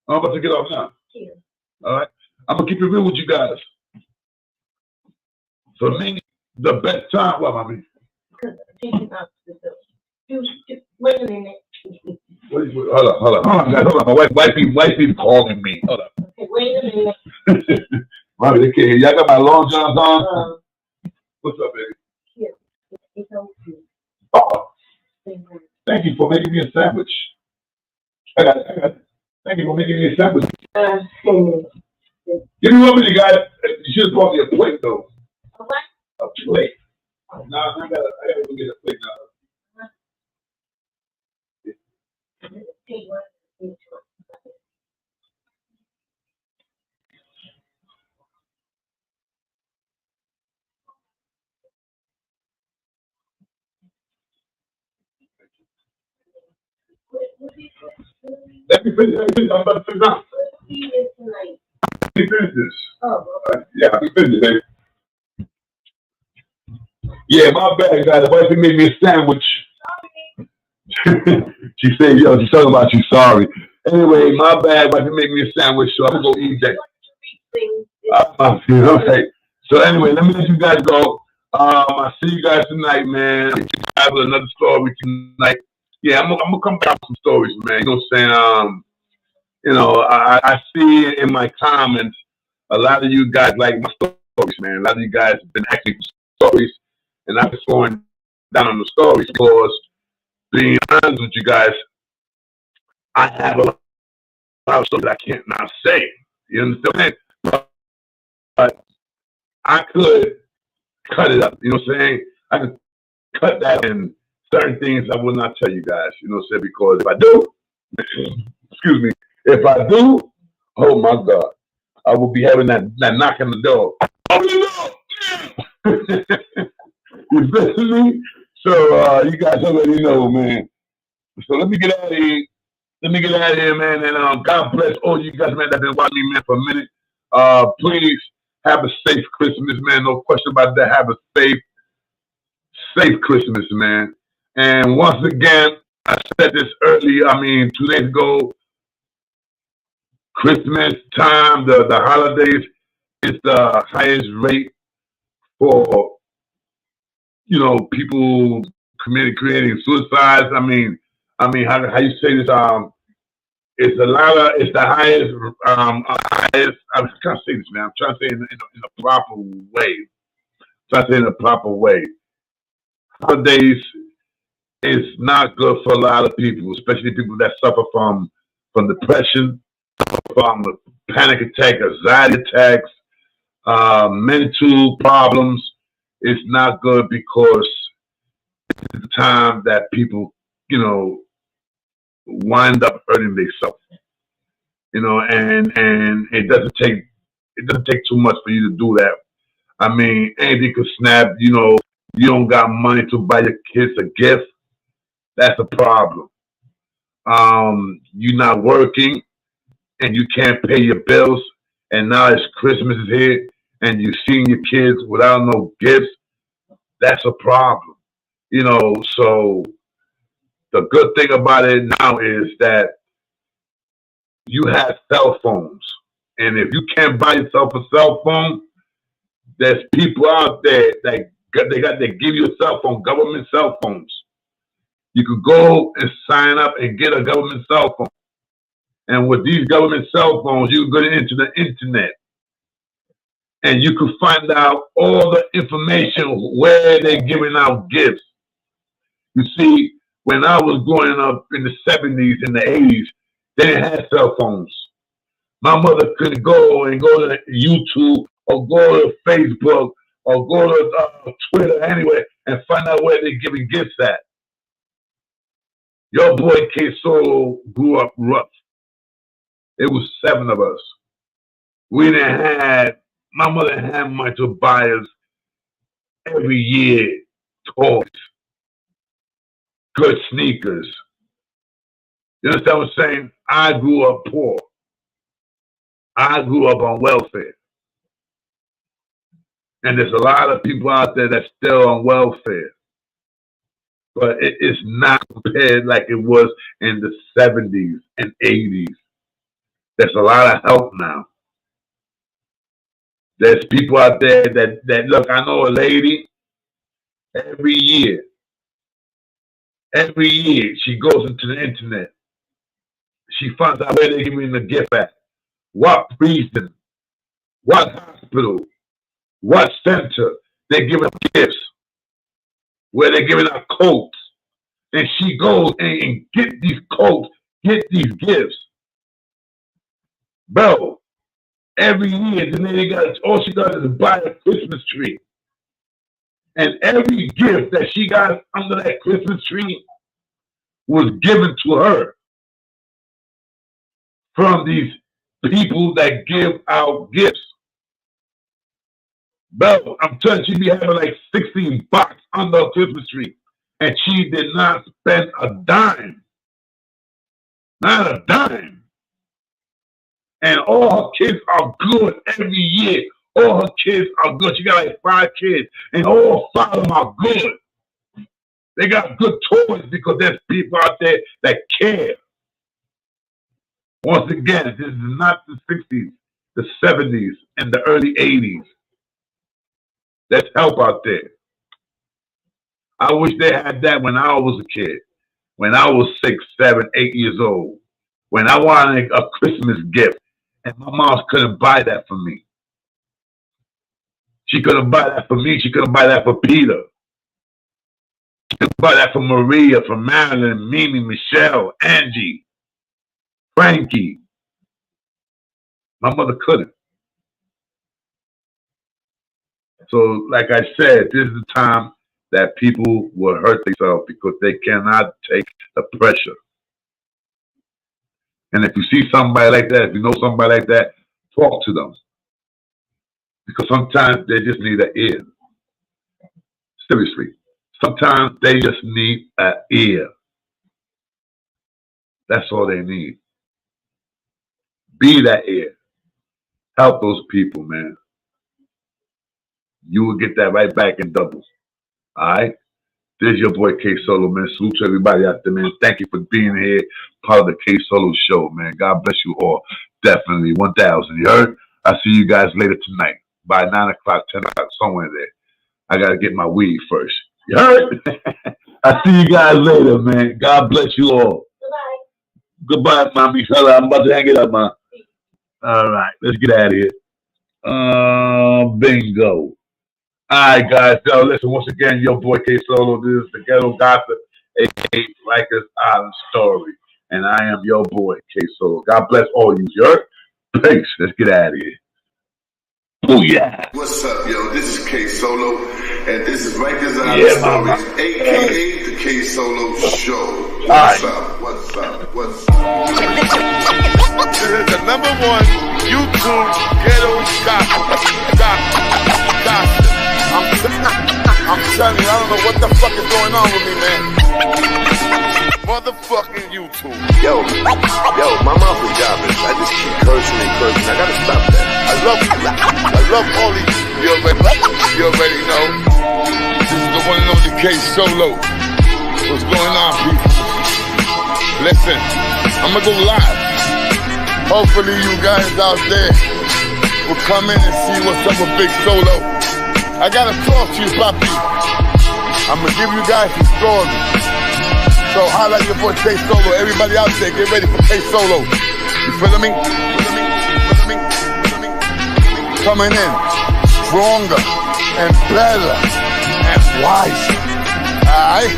I'm about to get off now. Yeah. All right? I'm going to keep it real with you guys. For me, the best time, what, mommy? Wait a minute. Hold on, guys. Hold on. My wife is calling me. Hold on. Okay, wait a minute. Mommy, they can't hear. Y'all got my long johns on? What's up, baby? Here. It's okay. Oh, thank you for making me a sandwich. I got it. Thank you for making me a sandwich. Give me one minute, guys. You should have brought me a plate, though. A what? A plate. No, I gotta go get a plate now. Let me finish. I'm about to finish now. Let me finish this. Oh, okay. Yeah, let me finish, baby. Yeah, my bad, guys. The wife made me a sandwich. She said, yo, she's talking about you, sorry. Anyway, my bad. Wife made me a sandwich, so I'm going to go eat that. Okay. So anyway, let me let you guys go. I'll see you guys tonight, man. I have another story tonight. Yeah, I'm gonna come back with some stories, man. You know what I'm saying? I see in my comments a lot of you guys like my stories, man. A lot of you guys have been asking for stories, and I'm just going down on the stories because, being honest with you guys, I have a lot of stories I can't now say. You understand? But I could cut it up. You know what I'm saying? I could cut that in certain things I will not tell you guys. You know what I'm saying? Because if I do, excuse me, if I do, oh my God, I will be having that knock on the door. Oh, you know! You feel me? So you guys already know, man. So let me get out of here. Let me get out of here, man. And God bless all you guys, man, that been watching me, man, for a minute. Please have a safe Christmas, man. No question about that. Have a safe Christmas, man. And once again, I said this earlier. I mean, 2 days ago, Christmas time, the holidays is the highest rate for people creating suicides. I mean, how you say this? It's the highest, highest. I'm trying to say this, man. I'm trying to say it in a proper way. Trying to say it in a proper way. Holidays is not good for a lot of people, especially people that suffer from depression, from panic attack, anxiety attacks, mental problems. It's not good because it's the time that people, wind up hurting themselves. And it doesn't take too much for you to do that. I mean, anything could snap. You don't got money to buy your kids a gift. That's a problem. You're not working and you can't pay your bills, and now it's Christmas is here, and you're seeing your kids without no gifts. That's a problem. So the good thing about it now is that you have cell phones. And if you can't buy yourself a cell phone, there's people out there that they give you a cell phone, government cell phones. You could go and sign up and get a government cell phone. And with these government cell phones, you can go into the internet and you can find out all the information where they're giving out gifts. You see, when I was growing up in the 70s and the 80s, they didn't have cell phones. My mother couldn't go to YouTube or go to Facebook or go to Twitter anyway and find out where they're giving gifts at. Your boy K Solo grew up rough. It was 7 of us. My mother had money to buy us every year toys, good sneakers. You understand what I'm saying? I grew up poor. I grew up on welfare. And there's a lot of people out there that's still on welfare. But it is not compared like it was in the 70s and 80s. There's a lot of help now. There's people out there that look, I know a lady, every year, she goes into the internet. She finds out where they're giving the gift at. What prison, what hospital, what center they're giving gifts, where they're giving out coats. And she goes and get these coats, get these gifts. Bro, every year, then all she does is buy a Christmas tree. And every gift that she got under that Christmas tree was given to her from these people that give out gifts. Bro, I'm telling you, she be having like 16 bucks under a Christmas tree. And she did not spend a dime. Not a dime. And all her kids are good every year. All her kids are good. She got like 5 kids. And all 5 of them are good. They got good toys because there's people out there that care. Once again, this is not the 60s, the 70s, and the early 80s. There's help out there. I wish they had that when I was a kid. When I was 6, 7, 8 years old. When I wanted a Christmas gift. And my mom couldn't buy that for me. She couldn't buy that for me. She couldn't buy that for Peter. She couldn't buy that for Maria, for Marilyn, Mimi, Michelle, Angie, Frankie. My mother couldn't. So, like I said, this is the time that people will hurt themselves because they cannot take the pressure. And if you see somebody like that, if you know somebody like that, talk to them. Because sometimes they just need an ear. Seriously. Sometimes they just need an ear. That's all they need. Be that ear. Help those people, man. You will get that right back in doubles. All right? This is your boy K Solo, man. Salute to everybody out there, man. Thank you for being here, part of the K Solo show, man. God bless you all. Definitely. 1,000. You heard? I'll see you guys later tonight. By 9 o'clock, 10 o'clock, somewhere there. I got to get my weed first. You heard? I'll see you guys later, man. God bless you all. Goodbye. Goodbye, mommy. I'm about to hang it up, man. All right. Let's get out of here. Bingo. All right, guys. So listen, once again, your boy K Solo. This is the Ghetto Gossip, AKA Rikers Island story. And I am your boy K Solo. God bless all you. You heard? Peace. Let's get out of here. Oh, yeah. What's up, yo? This is K Solo, and this is Rikers Island Stories, AKA the K Solo Show. What's up? What's up? What's up? This is the #1 YouTube ghetto gossip. I'm telling you, I don't know what the fuck is going on with me, man. Motherfucking YouTube. Yo, my mouth is garbage. I just keep cursing and cursing. I gotta stop that. I love all these. You already know. This is the one and only K Solo. What's going on, people? Listen, I'm gonna go live. Hopefully you guys out there will come in and see what's up with Big Solo. I gotta talk to you, Papi. I'm gonna give you guys some stories. So holla at your boy K Solo. Everybody out there, get ready for K Solo. You feel me? Coming in stronger and better and wiser. Alright?